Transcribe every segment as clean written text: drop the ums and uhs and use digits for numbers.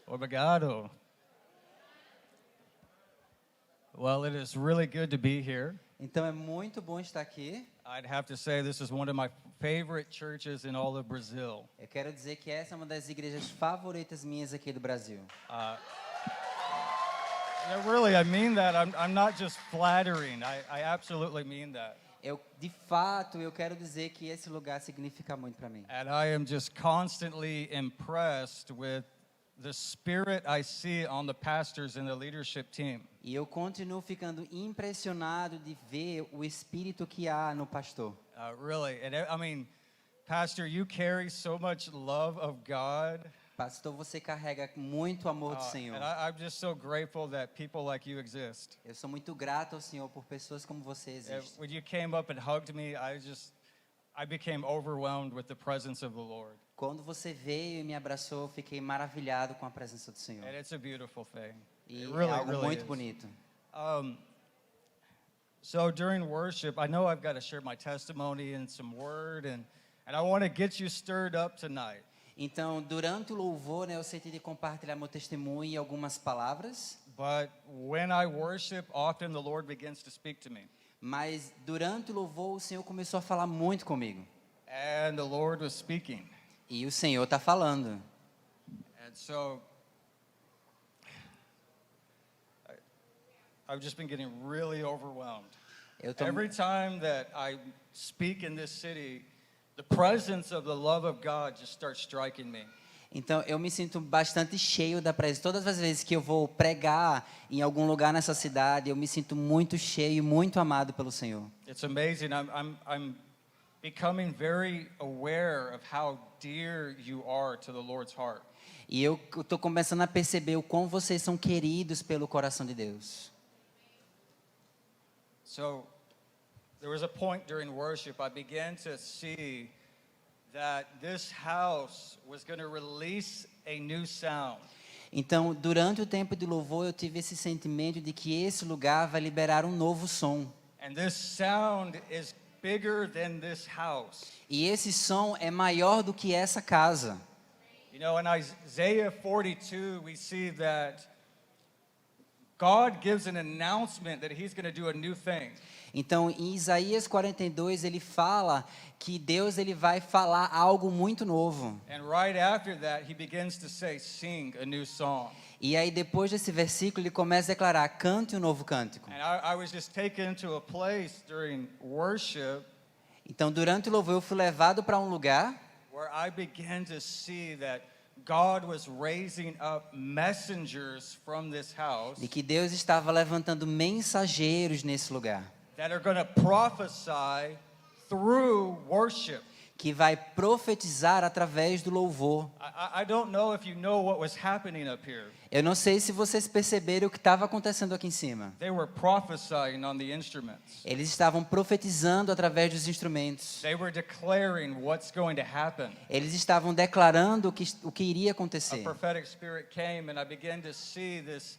Obrigado. Well, it is really good to be here. Então é muito bom estar aqui. I'd have to say this is one of my favorite churches in all of Brazil. Eu quero dizer que essa é uma das igrejas favoritas minhas aqui do Brasil. Yeah, really, I mean that. I'm not just flattering. I absolutely mean that. De fato, eu quero dizer que esse lugar significa muito para mim. And I am just constantly impressed with the spirit I see on the pastors and the leadership team. E eu continuo ficando impressionado de ver o espírito que há no pastor. Really, and I mean, Pastor, you carry so much love of God. Pastor, você carrega muito amor do Senhor. And I'm just so grateful that people like you exist. Eu sou muito grato ao Senhor por pessoas como você existem. When you came up and hugged me, I became overwhelmed with the presence of the Lord. Quando você veio e me abraçou, eu fiquei maravilhado com a presença do Senhor. And it's a beautiful thing. E It really, é algo really muito is. bonito. So during worship, I know I've got to share my testimony and some word, and I want to get you stirred up tonight. Então, durante o louvor, né, eu senti de compartilhar meu testemunho e algumas palavras. But when I worship, often the Lord begins to speak to me. Mas durante o louvor, o Senhor começou a falar muito comigo. And the Lord was speaking. E o Senhor está falando. And so I've just been getting really overwhelmed. Every time that I speak in this city, the presence of the love of God just starts striking me. Então, eu me sinto bastante cheio da presença. Todas as vezes que eu vou pregar em algum lugar nessa cidade, eu me sinto muito cheio e muito amado pelo Senhor. It's amazing. I'm becoming very aware of how dear you are to the Lord's heart. E eu estou começando a perceber o quão vocês são queridos pelo coração de Deus. So, there was a point during worship I began to see that this house was going to release a new sound. Então, durante o tempo de louvor, eu tive esse sentimento de que esse lugar vai liberar um novo som. And this sound is bigger than this house. E esse som é maior do que essa casa. You know, in Isaiah 42, we see that God gives an announcement that he's going to do a new thing. Então, em Isaías 42, ele fala que Deus ele vai falar algo muito novo. And right after that, he begins to say, sing a new song. E aí, depois desse versículo, ele começa a declarar, cante um novo cântico. And I was just taken to a place during worship Então, durante o louvor, eu fui levado para um lugar where I began to see that God was raising up messengers from this house de que Deus estava levantando mensageiros nesse lugar, that are going to prophesy through worship. que vai profetizar através do louvor. I don't know if you know what was happening up here. Eu não sei se vocês perceberam o que estava acontecendo aqui em cima. They were prophesying on the instruments. Eles estavam profetizando através dos instrumentos. They were declaring what's going to happen. Eles estavam declarando o que iria A acontecer. prophetic spirit came and I began to see this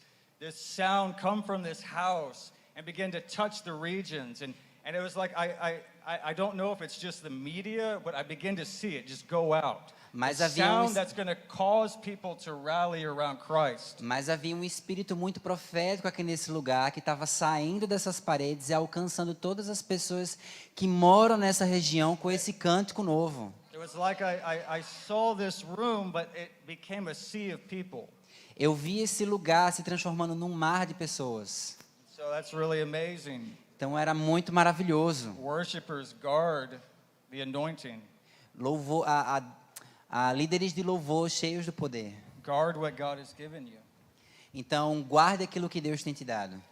sound come from this house and begin to touch the regions and it was like I don't know if it's just the media, but I begin to see it just go out. Mas a havia sound that's going to cause people to rally around Christ. Mas havia um espírito muito profético aqui nesse lugar que estava saindo dessas paredes e alcançando todas as pessoas que moram nessa região com esse cântico novo. It was like I saw this room, but it became a sea of people. Eu vi esse lugar se transformando num mar de pessoas. So that's really amazing. Então era muito maravilhoso. Worshippers guard the anointing. Louvor, a líderes de louvor cheios do poder. Guard what God has given you. Então guarde aquilo que Deus tem te dado.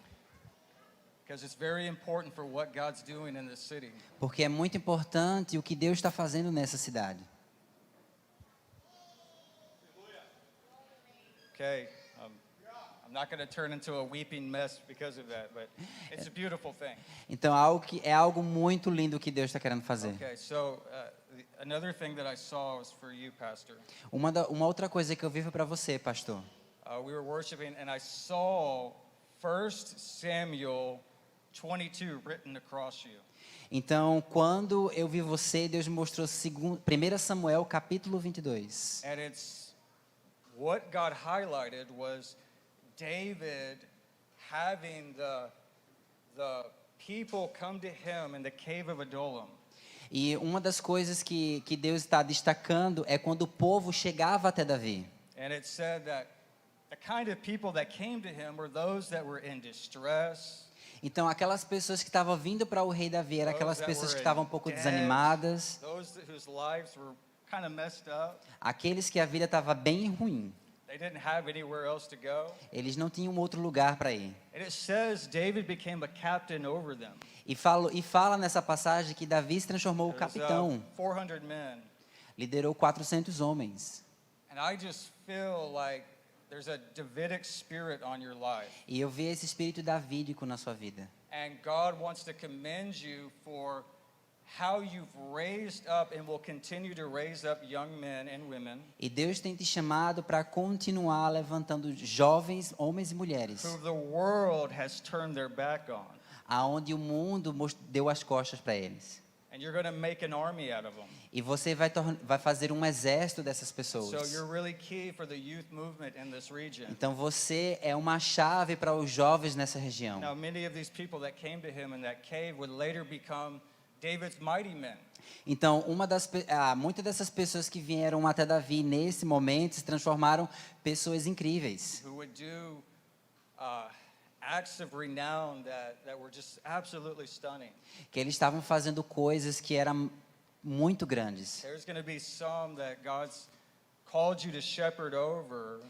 Because it's very important for what God's doing in this city. Porque é muito importante o que Deus está fazendo nessa cidade. Okay. I'm not going to turn into a weeping mess because of that, but it's a beautiful thing. Então é algo muito lindo que Deus está querendo fazer. Okay, so another thing that I saw was for you, Pastor. Uma outra coisa que eu vi foi para você, pastor. We were worshiping and I saw 1 Samuel 22 written across you. Então, quando eu vi você, Deus me mostrou 1 Samuel capítulo 22. And it's what God highlighted was David having the people come to him in the cave of Adullam. E uma das coisas que Deus está destacando é quando o povo chegava até Davi. And it said that the kind of people that came to him were those that were in distress. Então, aquelas pessoas que estavam vindo para o rei Davi eram aquelas pessoas que estavam um pouco desanimadas, Those whose lives were kind of messed up. aqueles que a vida estava bem ruim. They didn't have anywhere else to go. Eles não tinham outro lugar para ir. And it says David became a captain over them. E fala nessa passagem que Davi se transformou o There's, capitão, 400 men. liderou 400 homens. And I just feel like there's a Davidic spirit on your life. E eu vi esse espírito davídico na sua vida. And God wants to commend you for how you've raised up and will continue to raise up young men and women E Deus tem te chamado para continuar levantando jovens, homens e mulheres, who the world has turned their back on. aonde o mundo deu as costas para eles. And you're going to make an army out of them. E você vai fazer um exército dessas So pessoas. you're really key for the youth movement in this region. Então você é uma chave para os jovens nessa região. Now, many of these people that came to him in that cave would later become David's mighty men. Então, muitas dessas pessoas que vieram até Davi nesse momento se transformaram pessoas incríveis, Who would do acts of renown that were just absolutely stunning. que eles estavam fazendo coisas que eram muito grandes. There's going to be some that God's called you to shepherd over,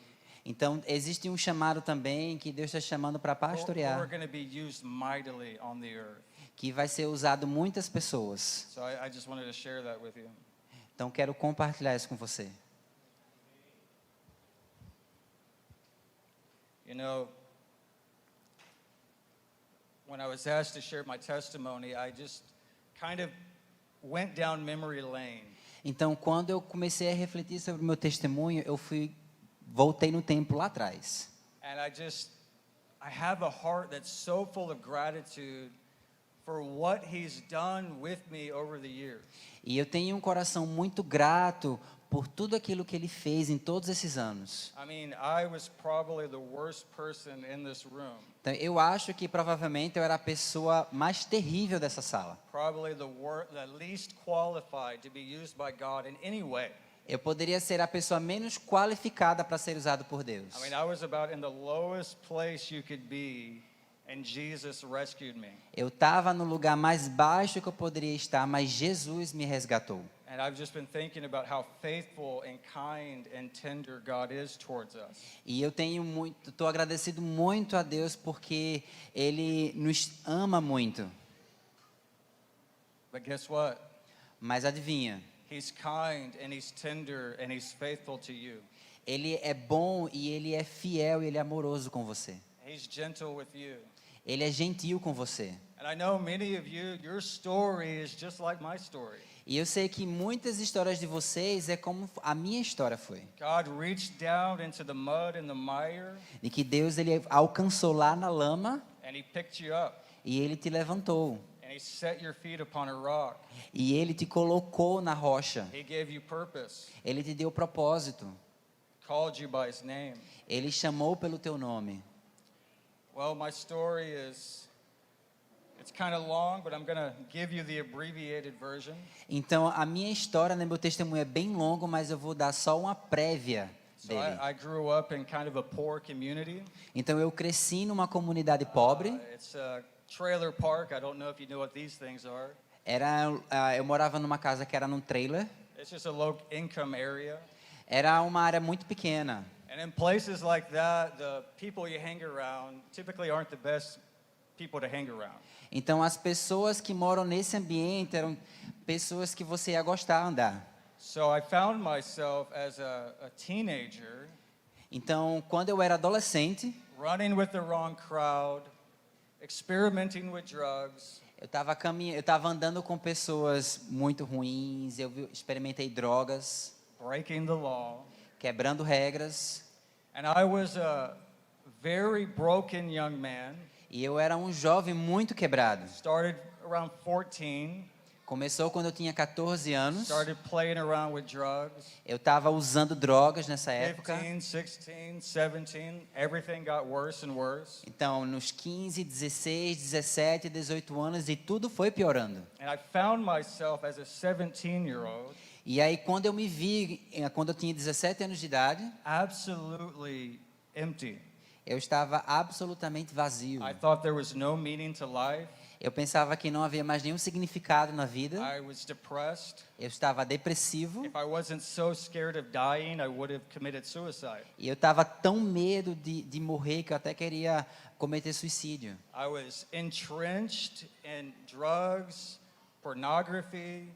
Então, existe um chamado também que Deus está chamando para who are pastorear, going to be used mightily on the earth. que vai ser usado muitas pessoas. So I just wanted to share that with you. Então, quero compartilhar isso com você. You know, when I was asked to share my testimony, I just kind of went down memory lane. Então, quando eu comecei a refletir sobre o meu testemunho, voltei no tempo lá atrás. And I have a heart that's so full of gratitude for what he's done with me over the years. E eu tenho um coração muito grato por tudo aquilo que ele fez em todos esses anos. I mean, I was probably the worst person in this room. Então, eu acho que provavelmente eu era a pessoa mais terrível dessa sala. Probably the least qualified to be used by God in any way. Eu poderia ser a pessoa menos qualificada para ser usado por Deus. I mean, I was about in the lowest place you could be, and Jesus rescued me. Eu estava no lugar mais baixo que eu poderia estar, mas Jesus me resgatou. And I've just been thinking about how faithful and kind and tender God is towards us. E eu estou agradecido muito a Deus porque Ele nos ama muito. But guess what? Mas adivinha, He's kind and he's tender and he's faithful to you. Ele é bom e Ele é fiel e Ele é amoroso com você. He's gentle with you. Ele é gentil com você. And I know many of you, your story is just like my story. E eu sei que muitas histórias de vocês é como a minha história foi. God reached down into the mud and the mire De que Deus ele alcançou lá na lama and he picked you up e Ele te levantou. and he set your feet upon a rock. E Ele te colocou na rocha. He gave you purpose, Ele te deu propósito. called you by his name. Ele chamou pelo teu nome. Well, my story it's kind of long, but I'm going to give you the abbreviated version. Então, a minha história, né, meu testemunho é bem longo, mas eu vou dar só uma prévia So dele. I grew up in kind of a poor community. Então, eu cresci numa comunidade pobre. It's a trailer park. I don't know if you know what these things are. Eu morava numa casa que era num trailer. It's just a low income area. Era uma área muito pequena. And in places like that, the people you hang around typically aren't the best people to hang around. Então, as pessoas que moram nesse ambiente eram pessoas que você ia gostar de andar. So I found myself as a teenager Então, quando eu era adolescente, running with the wrong crowd, experimenting with drugs, eu estava andando com pessoas muito ruins, experimentei drogas, breaking the law. quebrando regras, And I was a very broken young man. e eu era um jovem muito quebrado. Started around 14. Começou quando eu tinha 14 anos. Started playing around with drugs. Eu estava usando drogas nessa época. 15, 16, 17, everything got worse and worse. Então, nos 15, 16, 17, 18 anos, e tudo foi piorando. And I found myself as a 17-year-old E aí, quando eu me vi, quando eu tinha 17 anos de idade, absolutely empty. eu estava absolutamente vazio. I thought there was no meaning to life. Eu pensava que não havia mais nenhum significado na vida. I was depressed. Eu estava depressivo. If I wasn't so scared of dying, I would have committed suicide. E eu estava tão medo de morrer que eu até queria cometer suicídio. I was entrenched in drugs, pornography,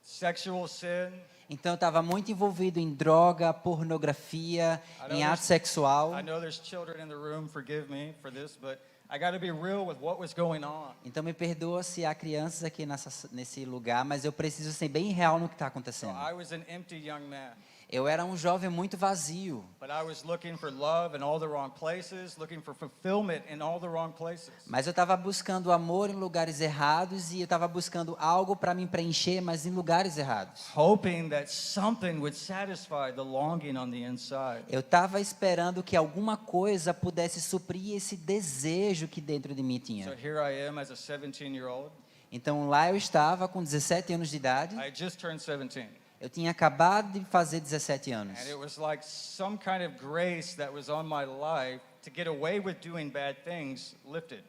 sexual sin. Então eu estava muito envolvido em droga, pornografia, em ato sexual. I know there's children in the room, forgive me for this, but I got to be real with what was going on. Então me perdoa se há crianças aqui nesse lugar, mas eu preciso ser bem real no que está So acontecendo. I was an empty young man, Eu era um jovem muito vazio, but I was looking for love in all the wrong places, looking for fulfillment in all the wrong places. mas eu estava buscando amor em lugares errados e eu estava buscando algo para me preencher, mas em lugares errados. Hoping that something would satisfy the longing on the inside. Eu estava esperando que alguma coisa pudesse suprir esse desejo que dentro de mim So tinha. here I am as a 17-year-old. Então lá eu estava com 17 anos de idade. I just turned 17. Eu tinha acabado de fazer 17 anos. And it was like some kind of grace that was on my life to get away with doing bad things lifted.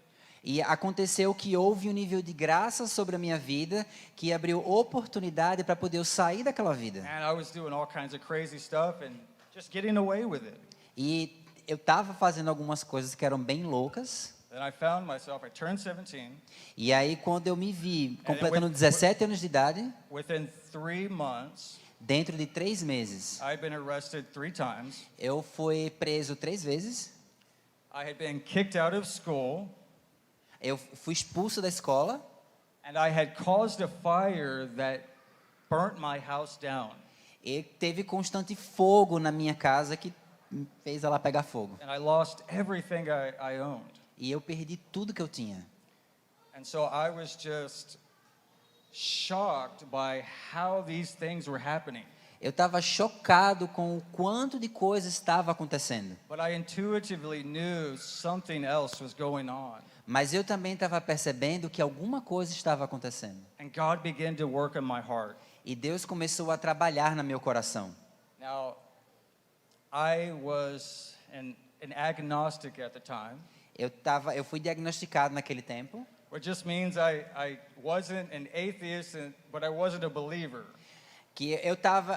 E aconteceu que houve um nível de graça sobre a minha vida que abriu oportunidade para poder eu sair daquela vida. And I was doing all kinds of crazy stuff and just getting away with it. E eu estava fazendo algumas coisas que eram bem loucas. Then I found myself, I turned 17. E aí, quando eu me vi completando 17 anos de idade, Within 3 months, dentro de 3 meses, I'd been arrested 3 times. eu fui preso 3 vezes. I had been kicked out of school. Eu fui expulso da escola. And I had caused a fire that burnt my house down. E teve constante fogo na minha casa que fez ela pegar fogo. And I lost everything I owned. E eu perdi tudo que eu tinha. And so I was just shocked by how these things were happening. Eu estava chocado com o quanto de coisa estava acontecendo. But I intuitively knew something else was going on. Mas eu também estava percebendo que alguma coisa estava acontecendo. And God began to work on my heart. E Deus começou a trabalhar no meu coração. Now, I was an agnostic at the time, Eu fui diagnosticado naquele tempo, which just means I wasn't an atheist, but I wasn't a believer. que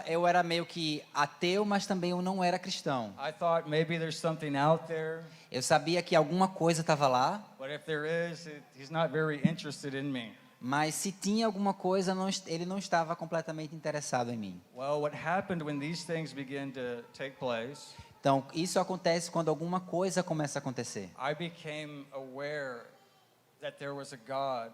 eu era meio que ateu, mas também eu não era cristão. I thought maybe there's something out there, Eu sabia que alguma coisa estava lá, but if there is, he's not very interested in me. mas se tinha alguma coisa, ele não estava completamente interessado em mim. Well, what happened when these things began to take place, Então, isso acontece quando alguma coisa começa a acontecer. I became aware that there was a God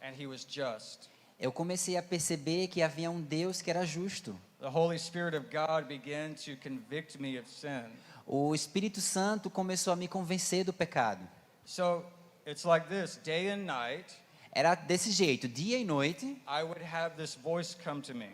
and he was just. Eu comecei a perceber que havia um Deus que era justo. The Holy Spirit of God began to convict me of sin. O Espírito Santo começou a me convencer do pecado. So, it's like this, day and night, Era desse jeito, dia e noite, I would have this voice come to me.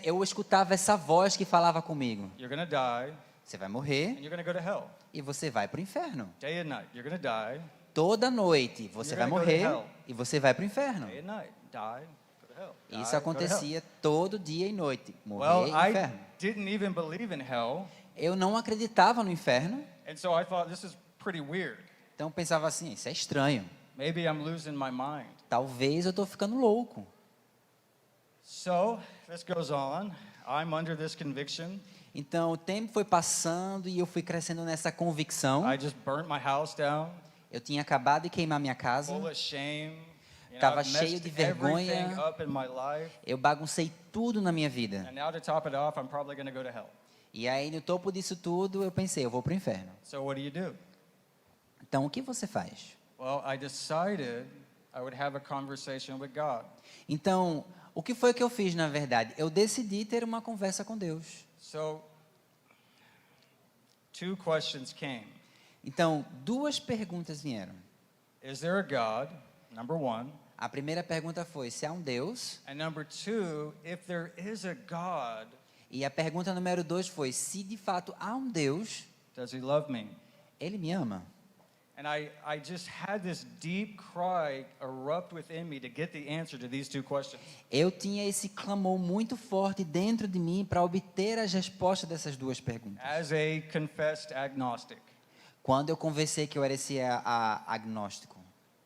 eu escutava essa voz que falava comigo. You're going to die Você vai morrer and you're going to go to hell. e você vai para o inferno. Day and night, you're going to die. Toda noite você You're vai gonna go to morrer hell. e você vai para o inferno. Day and night, die, go to hell. Die, Isso go to hell. acontecia todo dia e noite. Morrer Well, e I inferno. didn't even believe in hell, Eu não acreditava no inferno, and so I thought this is pretty weird. então eu pensava assim, isso é estranho. Maybe I'm losing my mind. Talvez eu estou ficando louco. So, this goes on. I'm under this conviction. Então o tempo foi passando e eu fui crescendo nessa convicção. I just burnt my house down, Eu tinha acabado de queimar minha casa. full of shame. You know, Tava I've cheio messed de vergonha. everything up in my life. Eu baguncei tudo na minha vida. And now to top it off, I'm probably going to go to hell. E aí, no topo disso tudo, eu pensei, eu vou para o inferno. So what do you do? Então, o que você faz? Well, I decided I would have a conversation with God. Então, o que foi que eu fiz, na verdade? Eu decidi ter uma conversa com Deus. So, 2 questions came. Então, 2 perguntas vieram. Is there a God? number one. A primeira pergunta foi se há um Deus. And number two, if there is a God, E a pergunta número 2 foi se de fato há um Deus, does he love me? ele me ama. And I just had this deep cry erupt within me to get the answer to these two questions. Eu tinha esse clamor muito forte dentro de mim para obter as respostas dessas duas perguntas. As a confessed agnostic. Quando eu conversei que eu era esse agnóstico.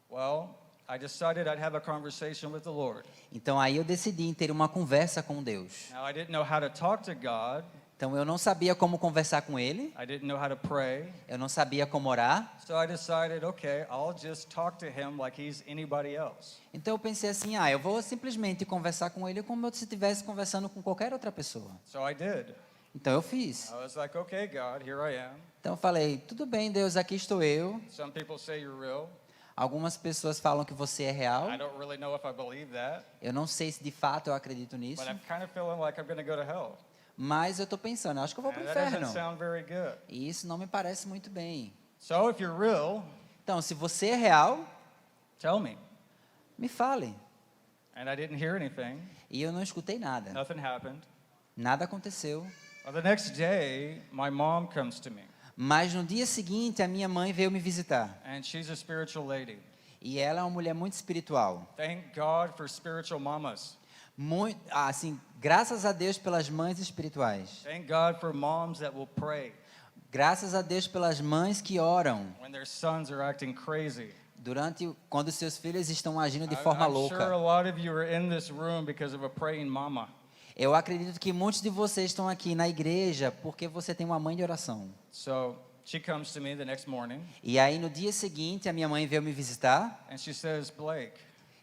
Well, I decided I'd have a conversation with the Lord. Então aí eu decidi em ter uma conversa com Deus. Now, I didn't know how to talk to God. Então eu não sabia como conversar com ele, I didn't know how to pray. eu não sabia como orar. So I decided, okay, I'll just talk to him like he's anybody else. Então eu pensei assim, eu vou simplesmente conversar com ele como se estivesse conversando com qualquer outra pessoa. So I did. Então eu fiz. I was like, okay, God, here I am. Então eu falei, tudo bem, Deus, aqui estou eu. Some people say you're real. Algumas pessoas falam que você é real. I don't really know if I believe that, Eu não sei se de fato eu acredito nisso. but I'm kind of feeling like I'm going to go to hell. Mas eu estou pensando, eu acho que eu vou para o And that doesn't inferno. sound very good. E isso não me parece muito bem. So if you're real, Então, se você é real, tell me. me fale. And I didn't hear anything. E eu não escutei nada. Nothing happened. Nada aconteceu. Well, the next day, my mom comes to me, Mas no dia seguinte, a minha mãe veio me visitar. and she's a spiritual lady. E ela é uma mulher muito espiritual. Thank God for spiritual mamas. Muito, assim, graças a Deus pelas mães espirituais. Thank God for moms that will pray Graças a Deus pelas mães que oram when their sons are acting crazy. quando seus filhos estão agindo de forma I'm sure a louca. lot of you are in this room because of a praying mama. Eu acredito que muitos de vocês estão aqui na igreja porque você tem uma mãe de oração. So she comes to me the next morning, E aí no dia seguinte a minha mãe veio me visitar and she says, Blake,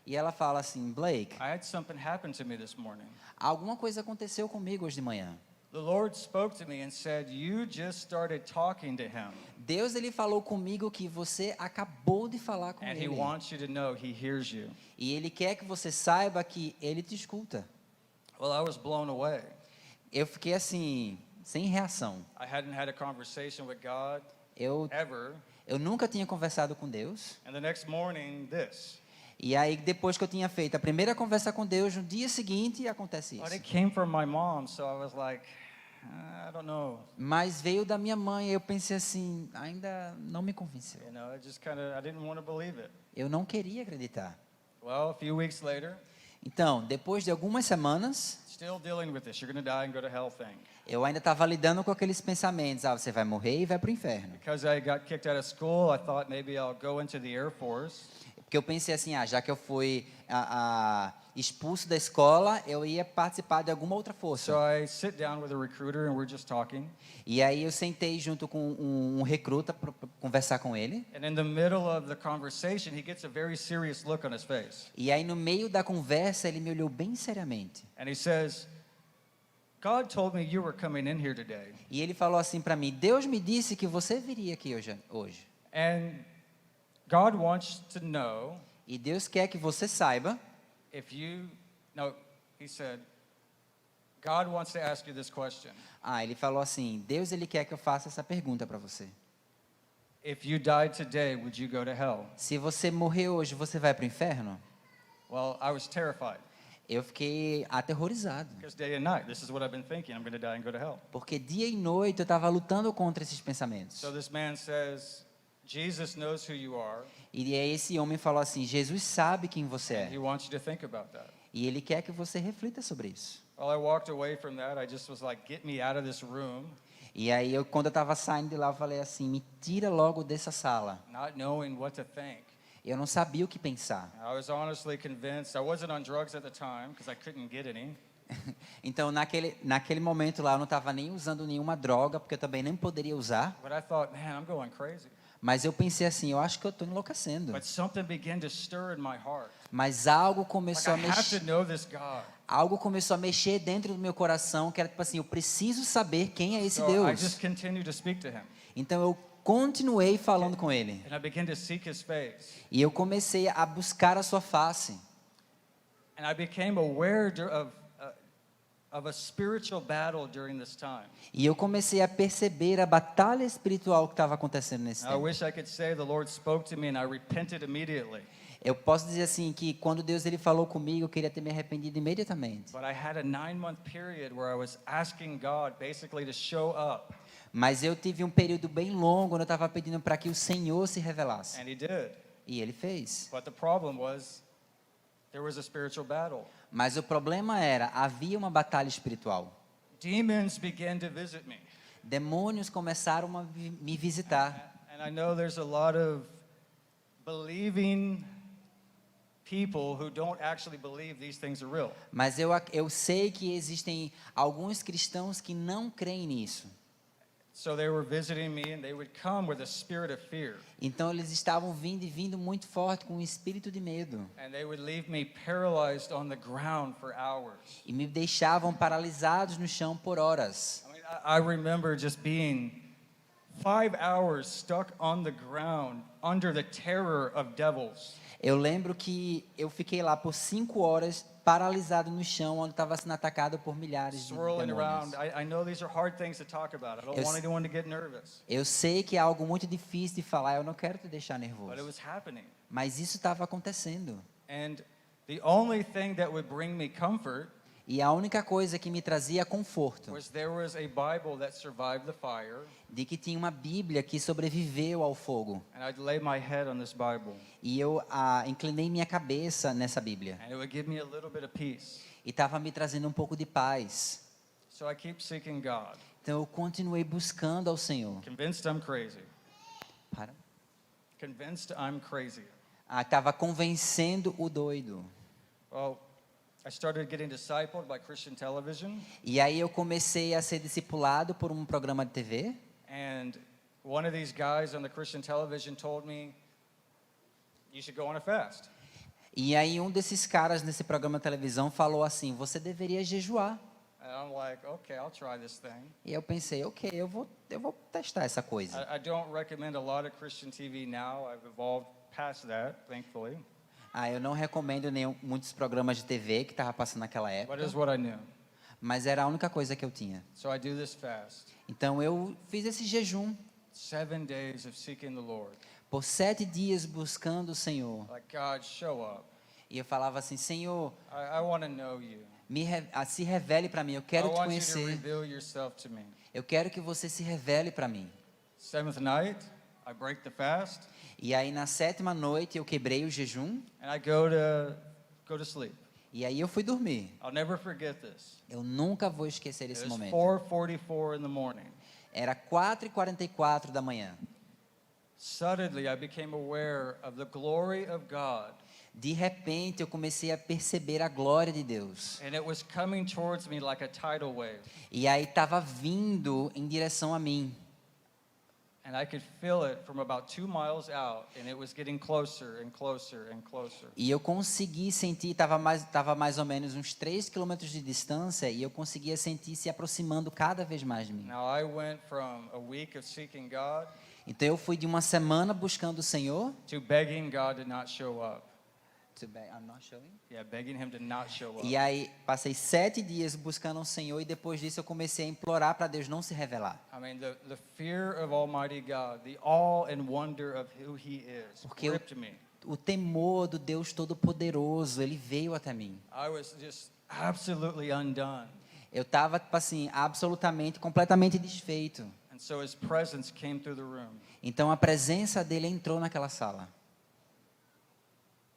e ela fala assim, Blake, I had something happen to me this morning. alguma coisa aconteceu comigo hoje de manhã. The Lord spoke to me and said, you just started talking to him, Deus ele falou comigo que você acabou de falar com and he ele. wants you to know he hears you. E ele quer que você saiba que ele te escuta. Well, I was blown away. Eu fiquei assim, sem reação. I hadn't had a conversation with God Eu ever. nunca tinha conversado com Deus. And the next morning, this. E aí depois que eu tinha feito a primeira conversa com Deus, no dia seguinte acontece But isso. it came from my mom, so I was like, I don't know. Mas veio da minha mãe e eu pensei assim, ainda não me convenceu. You know, it just kind of, I didn't want to believe it. Eu não queria acreditar. Well, a few weeks later, Então, depois de algumas semanas, still dealing with this, you're going to die and go to hell thing. eu ainda estava lidando com aqueles pensamentos, você vai morrer e vai para o inferno. Because I got kicked out of school, I thought maybe I'll go into the Air Force. Porque eu pensei assim, já que eu fui expulso da escola, eu ia participar de alguma outra força. So I sit down with a recruiter and we're just talking. E aí eu sentei junto com um recruta para conversar com ele. And in the middle of the conversation, he gets a very serious look on his face. E aí no meio da conversa ele me olhou bem seriamente. And he says, God told me you were coming in here today. E ele falou assim para mim, Deus me disse que você viria aqui hoje. And God wants to know E Deus quer que você saiba, if you, no, he said, God wants to ask you this question. ele falou assim, Deus ele quer que eu faça essa pergunta para você. If you died today, would you go to hell? Se você morrer hoje, você vai para o inferno? Well, I was terrified. Eu fiquei aterrorizado. Because day and night, this is what I've been thinking. I'm going to die and go to hell. Porque dia e noite eu estava lutando contra esses pensamentos. So this man says, Jesus knows who you are. E aí esse homem falou assim, Jesus sabe quem você And he é. wants you to think about that. E ele quer que você reflita sobre isso. Well, I walked away from that. I just was like, get me out of this room, E aí quando eu estava saindo de lá, eu falei assim, me tira logo dessa sala. not knowing what to think. Eu não sabia o que pensar. I was honestly convinced. I wasn't on drugs at the time because I couldn't get any. Então naquele momento lá eu não estava nem usando nenhuma droga, porque eu também nem poderia usar. But I thought, man, I'm going crazy. Mas eu pensei assim, eu acho que eu estou enlouquecendo. But something began to stir in my heart. Mas algo Like, começou a I have to mexer. know this God. Algo começou a mexer dentro do meu coração, que era tipo assim, eu preciso saber quem é esse So I Deus. just continued to speak to him. Então eu continuei falando com ele. And I began to seek his face. E eu comecei a buscar a sua face. And I became aware of a spiritual battle during this time. E eu comecei a perceber a batalha espiritual que estava acontecendo nesse I tempo. wish I could say the Lord spoke to me and I repented immediately. Eu posso dizer assim que quando Deus ele falou comigo, eu queria ter me arrependido imediatamente. But I had a 9-month period where I was asking God basically to show up, Mas eu tive um período bem longo onde eu estava pedindo para que o Senhor se revelasse. and He did. E Ele fez. But the problem was there was a spiritual battle. Mas o problema era, havia uma batalha espiritual. Demons began to visit me. Demônios começaram a me visitar. And I know there's a lot of believing people who don't actually believe these things are real. Mas eu sei que existem alguns cristãos que não creem nisso. So they were visiting me and they would come with a spirit of fear. Então eles estavam vindo e vindo muito forte com um espírito de medo. And they would leave me paralyzed on the ground for hours. E me deixavam paralisados no chão por horas. I mean, I remember just being 5 hours stuck on the ground under the terror of devils. Eu lembro que eu fiquei lá por 5 horas paralisado no chão, onde estava sendo atacado por milhares de Swirling demônios. around. I know these are hard things to talk about. I don't want anyone to get nervous. Eu sei que é algo muito difícil de falar, eu não quero te deixar But it nervoso. was happening. Mas isso estava acontecendo. And the only thing that would bring me comfort E a única coisa que me trazia conforto, was there was a Bible that survived the fire, de que tinha uma Bíblia que sobreviveu ao fogo. and I'd lay my head on this Bible, E eu inclinei minha cabeça nessa Bíblia. and it would give me a little bit of peace. E estava me trazendo um pouco de paz. So I keep seeking God, Então eu continuei buscando ao Senhor. convinced I'm crazy. Para. Convinced I'm crazy. Estava convencendo o doido. Well, I started getting discipled by Christian television, E aí eu comecei a ser discipulado por um programa de TV. and one of these guys on the Christian television told me, you should go on a fast. E aí um desses caras nesse programa de televisão falou assim: você deveria jejuar. And I'm like, okay, I'll try this thing. E eu pensei, ok, eu vou testar essa coisa. I don't recommend a lot of Christian TV now. I've evolved past that, thankfully. Eu não recomendo muitos programas de TV que estava passando naquela But época, it's what I knew. mas era a única coisa que eu tinha. So I do this fast. Então eu fiz esse jejum 7 days of seeking the Lord. por 7 dias buscando o Senhor. Like, God, show up. E eu falava assim: Senhor, I want to know you. se revele para mim, eu quero I te want you to conhecer. reveal yourself to me. Eu quero que você se revele para mim. 7th night, I break the fast, E aí na 7ª noite eu quebrei o jejum and I go to sleep. e aí eu fui dormir. I'll never forget this. Eu nunca vou esquecer It esse was momento. 4:44 in the morning. Era 4h44 da manhã. Suddenly, I became aware of the glory of God, De repente eu comecei a perceber a glória de Deus. and it was coming towards me like a tidal wave. E aí estava vindo em direção a mim. And I could feel it from about 2 miles out, and it was getting closer and closer and closer. E eu consegui sentir, estava mais ou menos uns 3 quilômetros de distância, e eu conseguia sentir se aproximando cada vez mais de mim. Now, I went from a week of seeking God Então eu fui de uma semana buscando o Senhor. to begging God to not show up. I'm not showing. Yeah, begging Him to not show up. E aí passei 7 dias buscando o Senhor, e depois disso eu comecei a implorar para Deus não se revelar. I mean, the fear of Almighty God, the awe and wonder of who He is, Porque gripped me. o temor do Deus Todo-Poderoso, ele veio até mim. I was just absolutely undone. Eu estava, tipo assim, absolutamente, completamente desfeito. And so His presence came through the room, Então a presença dele entrou naquela sala.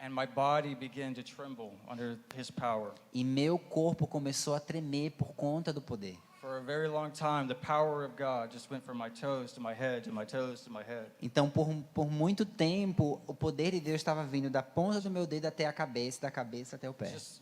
and my body began to tremble under His power. E meu corpo começou a tremer por conta do poder. For a very long time, the power of God just went from my toes to my head, to my toes to my head. Então, por muito tempo, o poder de Deus estava vindo da ponta do meu dedo até a cabeça, da cabeça até o pé. Just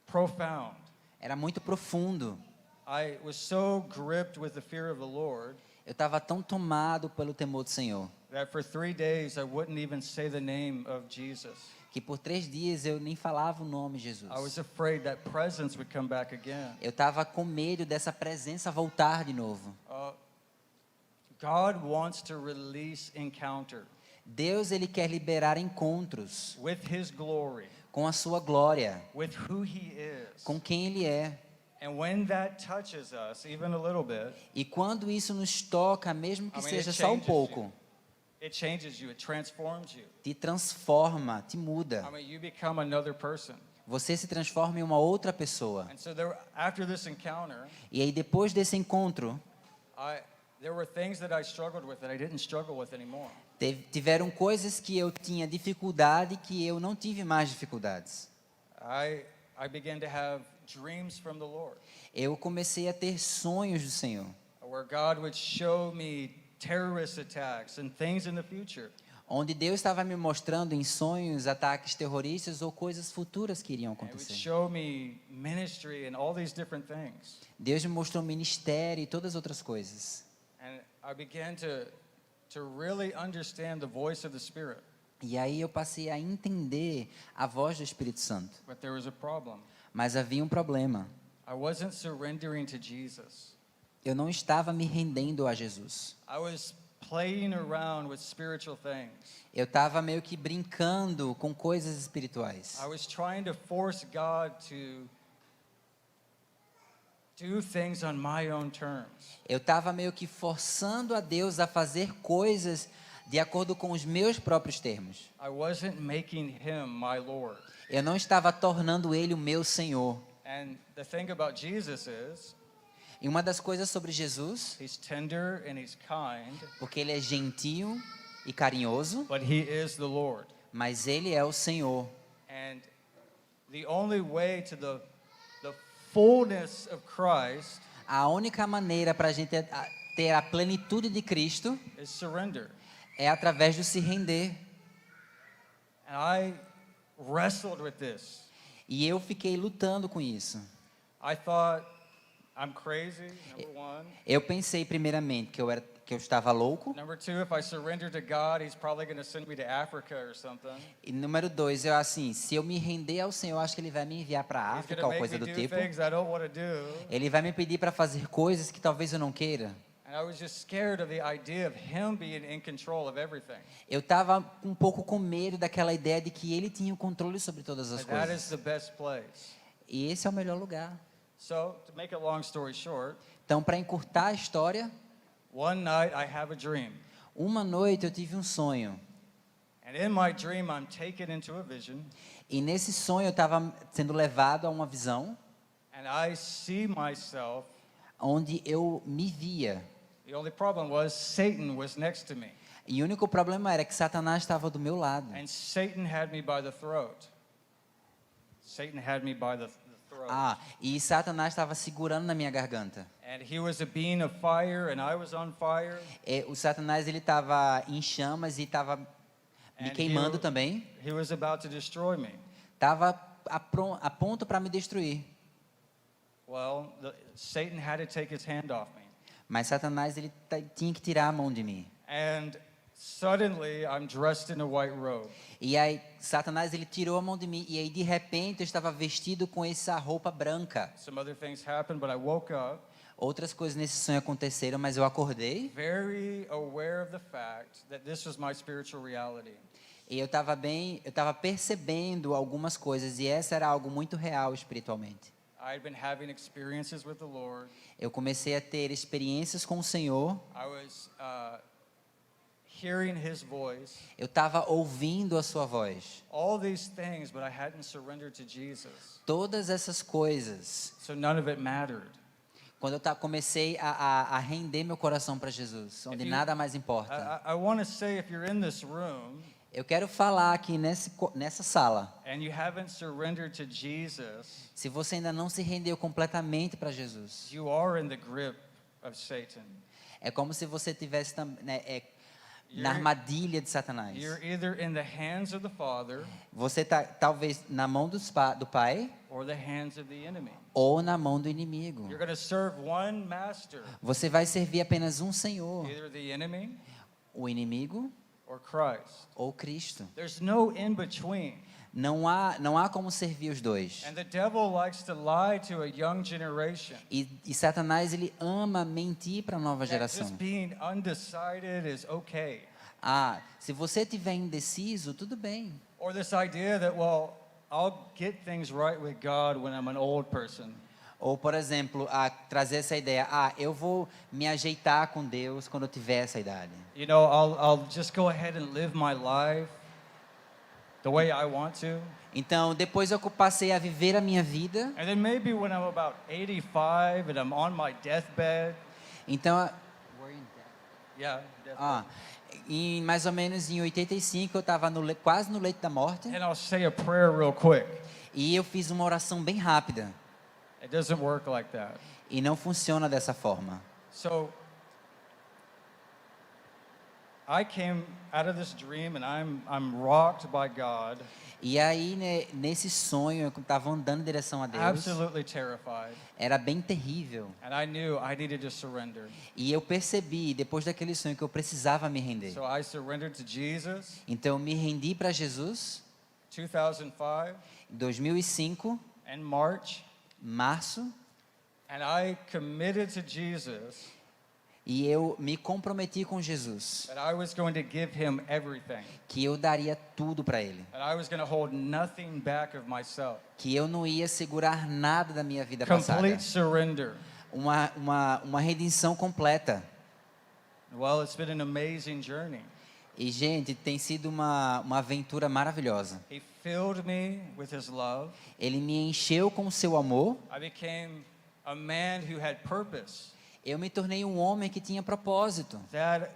profound. Era muito profundo. I was so gripped with the fear of the Lord Eu estava tão tomado pelo temor do Senhor, that for 3 days I wouldn't even say the name of Jesus. que por 3 dias eu nem falava o nome Jesus. I was afraid that presence would come back again. Eu estava com medo dessa presença voltar de novo. God wants to release encounter Deus, ele quer liberar encontros with His glory, com a sua glória, with who He is. com quem ele é. And when that touches us, even a little bit, E quando isso nos toca, mesmo que I mean, it seja só um changes pouco, you. It changes you. It transforms you. te transforma, te muda. I mean, you become another person. Você se transforma em uma outra pessoa. And so after this encounter, E aí depois desse encontro, there were things that I struggled with that I didn't struggle with anymore. tiveram coisas que eu tinha dificuldade que eu não tive mais dificuldades. I began to have dreams from the Lord, Eu comecei a ter sonhos do Senhor, where God would show me terrorist attacks and things in the future. onde Deus estava me mostrando em sonhos ataques terroristas ou coisas futuras que iriam And it would acontecer. show me ministry and all these different things. Deus me mostrou ministério e todas as outras coisas. And I began to really understand the voice of the Spirit. E aí eu passei a entender a voz do Espírito Santo. But there was a problem. Mas havia um problema. I wasn't surrendering to Jesus. Eu não estava me rendendo a Jesus. I was playing around with spiritual things. Eu estava meio que brincando com coisas espirituais. I was trying to force God to do things on my own terms. Eu estava meio que forçando a Deus a fazer coisas de acordo com os meus próprios termos. I wasn't making him my Lord. Eu não estava tornando ele o meu Senhor. And the thing about Jesus is, E uma das coisas sobre Jesus, he's tender and he's kind, porque ele é gentil e carinhoso, but he is the Lord. mas ele é o Senhor. And the only way to the fullness of Christ A única maneira para a gente ter a plenitude de Cristo is surrender. é através do se render. And I wrestled with this. E eu fiquei lutando com isso. I thought, I'm crazy, number one. Eu pensei primeiramente que eu estava louco. Number two, if I surrender to God, he's probably going to send me to Africa or something. E número 2, eu assim, se eu me render ao Senhor, eu acho que Ele vai me enviar para a He's África going ou to make coisa me do do tipo. things I don't want to do. Ele vai me pedir para fazer coisas que talvez eu não queira. And I was just scared of the idea of him being in control of everything. Eu estava um pouco com medo daquela ideia de que Ele tinha o controle sobre todas as And that is coisas. the best place. E esse é o melhor lugar. So, to make a long story short, Então, para encurtar a história, one night I have a dream. uma noite eu tive um sonho. And in my dream, I'm taken into a vision. E nesse sonho eu estava sendo levado a uma visão And I see myself. onde eu me via. The only problem was Satan was next to me. E o único problema era que Satanás estava do meu lado. And Satan had me by the throat. Satan had me by the throat. E Satanás estava segurando na minha garganta. And he was a being of fire and I was on fire. O Satanás ele estava em chamas e estava me And queimando também. He was about to destroy me. Estava a ponto para me destruir. Well, Satan had to take his hand off me. Mas Satanás ele tinha que tirar a mão de mim. And suddenly I'm dressed in a white robe. E aí Satanás ele tirou a mão de mim e aí de repente eu estava vestido com essa roupa branca. Some other things happened, but I woke up Outras coisas nesse sonho aconteceram, mas eu acordei very aware of the fact that this was my spiritual reality. e eu estava percebendo algumas coisas e essa era algo muito real espiritualmente. I had been having experiences with the Lord. Eu comecei a ter experiências com o Senhor. I was hearing his voice. Eu estava ouvindo a sua voz. All these things, but I hadn't surrendered to Jesus. Todas essas coisas. So none of it mattered. Quando eu comecei a render meu coração para Jesus, onde nada mais importa. I want to say, if you're in this room Eu quero falar aqui nessa sala. and you haven't surrendered to Jesus, Se você ainda não se rendeu completamente para Jesus, you are in the grip of Satan. é como se você tivesse na armadilha de Satanás. You're either in the hands of the Father Você está talvez na mão do Pai or the hands of the enemy. ou na mão do inimigo. You're going to serve one master, Você vai servir apenas um Senhor, either the enemy o inimigo or Christ. ou Cristo. There's no in between. Não há como servir os dois. And the devil likes to lie to a young generation. E Satanás ele ama mentir para a nova That geração. just being undecided is okay. Se você tiver indeciso, tudo bem. Or this idea that, well, I'll get things right with God when I'm an old person. Ou, por exemplo, trazer essa ideia, eu vou me ajeitar com Deus quando eu tiver essa idade. You know, I'll just go ahead and live my life the way I want to. Então, depois eu passei a viver a minha vida. And then maybe when I'm about 85 and I'm on my deathbed. Então, Yeah, deathbed. em mais ou menos em 85 eu estava quase no leito da morte. And I'll say a prayer real quick. E eu fiz uma oração bem rápida. It doesn't work like that. E não funciona dessa forma. So I came out of this dream and I'm rocked by God. E aí, né, nesse sonho, eu estava andando em direção a Deus. Absolutely terrified. Era bem terrível. And I knew I needed to surrender. E eu percebi, depois daquele sonho, que eu precisava me render. So I surrendered to Jesus. Então, eu me rendi para Jesus 2005 em 2005, in March. março. And I committed to Jesus E eu me comprometi com Jesus, that I was going to give him everything. que eu daria tudo para Ele. That I was going to hold nothing back of myself. Que eu não ia segurar nada da minha vida passada. Complete surrender. Uma redenção completa. Well, it's been an amazing journey. E, gente, tem sido uma aventura maravilhosa. He filled me with his love. Ele me encheu com o seu amor. I became a man who had purpose. Eu me tornei um homem que tinha propósito. That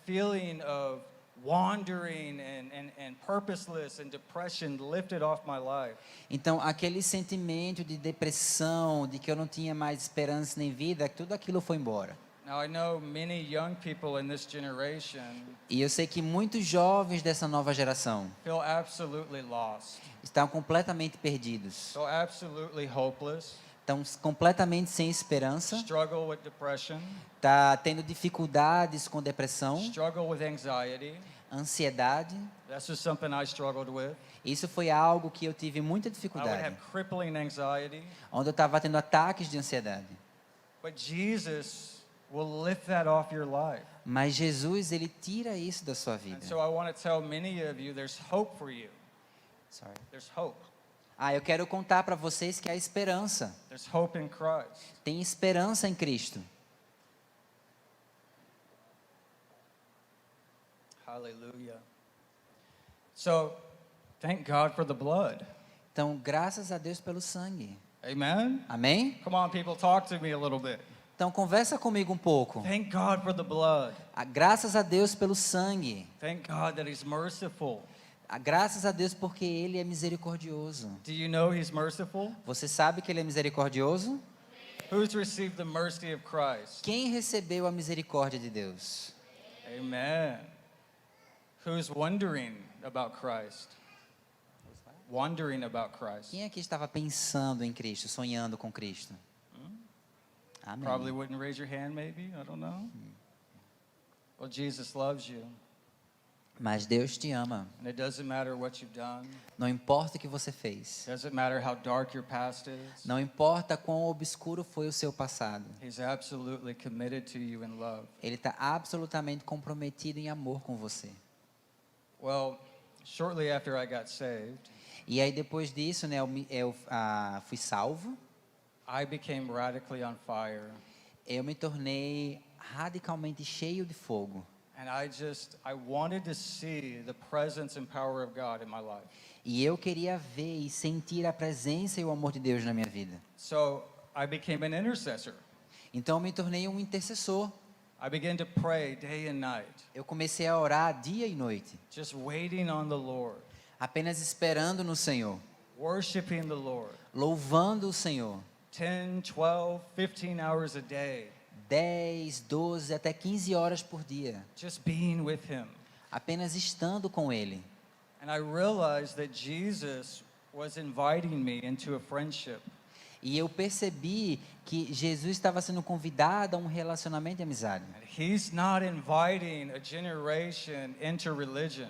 feeling of wandering and purposeless and depression lifted off my life. Então, aquele sentimento de depressão, de que eu não tinha mais esperança nem vida, tudo aquilo foi embora. Now I know many young people in this generation E eu sei que muitos jovens dessa nova geração feel absolutely lost. estão completamente perdidos. So absolutely hopeless. Estão completamente sem esperança. Struggle with depression. Tá tendo dificuldades com depressão, Struggle with anxiety. ansiedade. That's just something I struggled with. Isso foi algo que eu tive muita I would dificuldade, have crippling anxiety. onde eu estava tendo ataques de ansiedade. But Jesus will lift that off your life. Mas Jesus, ele tira isso da sua And vida. so I want to tell many of you there's hope for you. Sorry. There's hope. Eu quero contar para vocês que há esperança. There's hope in Christ. Tem esperança em Cristo. Hallelujah. So, thank God for the blood. Então, graças a Deus pelo sangue. Amen? Amém? Come on, people, talk to me a little bit. Então, conversa comigo um pouco. Thank God for the blood. Graças a Deus pelo sangue. Thank God that He's merciful. Graças a Deus porque Ele é misericordioso. Do you know He's merciful? Você sabe que Ele é misericordioso? Who's received the mercy of Christ? Quem recebeu a misericórdia de Deus? Amen. Who's wondering about Christ? Wondering about Christ. Quem aqui estava pensando em Cristo, sonhando com Cristo? Amém. Probably wouldn't raise your hand, maybe. I don't know. Well, Jesus loves you. Mas Deus te ama. And it doesn't matter what you've done. Não importa o que você fez. Doesn't matter how dark your past is. Não importa quão obscuro foi o seu passado. He's absolutely committed to you in love. Ele está absolutamente comprometido em amor com você. Well, shortly after I got saved, E aí depois disso, né, eu fui salvo. I became radically on fire. Eu me tornei radicalmente cheio de fogo. And I wanted to see the presence and power of God in my life. E eu queria ver e sentir a presença e o amor de Deus na minha vida. So I became an intercessor. Então eu me tornei um intercessor. I began to pray day and night, Eu comecei a orar dia e noite, just waiting on the Lord, apenas esperando no Senhor, worshiping the Lord. louvando o Senhor. 10, 12, 15 hours a day, 10, 12, até 15 horas por dia, just being with Him. apenas estando com Ele. And I realized that Jesus was inviting me into a friendship. E eu percebi que Jesus estava sendo convidado a um relacionamento de amizade. And He's not inviting a generation into religion.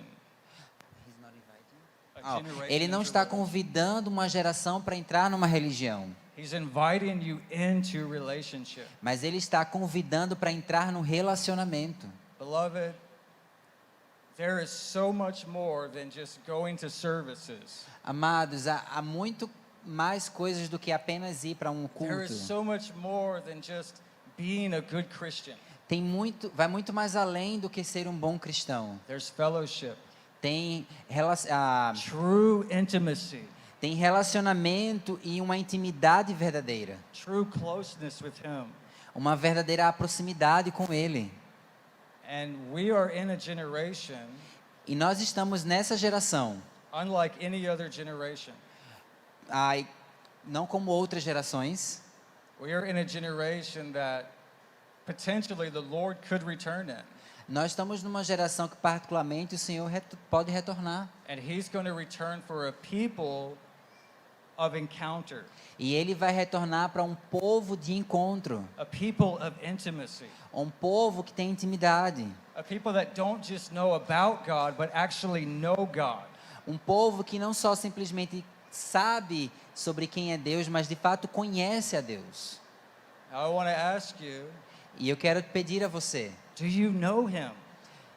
A generation Ele não into está religion. convidando uma geração para entrar numa religião, He's inviting you into relationship. mas Ele está convidando para entrar num relacionamento. Beloved, there is so much more than just going to services. Amados, há muito mais coisas do que apenas ir para um There is culto. so much more than just being a good Christian. Vai muito mais além do que ser um bom cristão. There's fellowship, Tem, true intimacy, tem relacionamento e uma intimidade verdadeira. true closeness with Him. Uma verdadeira proximidade com Ele. And we are in a generation E nós estamos nessa geração, unlike any other generation. não como outras gerações. We are in a generation that potentially the Lord could return in. Nós estamos numa geração que particularmente o Senhor pode retornar. And He's going to return for a people of encounter, E Ele vai retornar para um povo de encontro. a people of intimacy, Um povo que tem intimidade. a people that don't just know about God, but actually know God. Um povo que não só simplesmente sabe sobre quem é Deus, mas de fato conhece a Deus. Now, I want to ask you, E eu quero pedir a você do you know Him?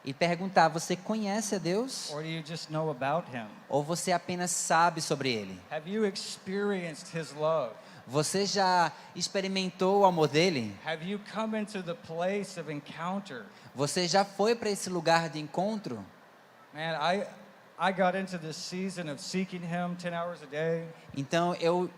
e perguntar: você conhece a Deus? Or do you just know about Him? Ou você apenas sabe sobre Ele? Have you experienced His love? Você já experimentou o amor dele? Have you come into the place of encounter? Você já foi para esse lugar de encontro? Man, I got into this season of seeking Him 10 hours a day. Então eu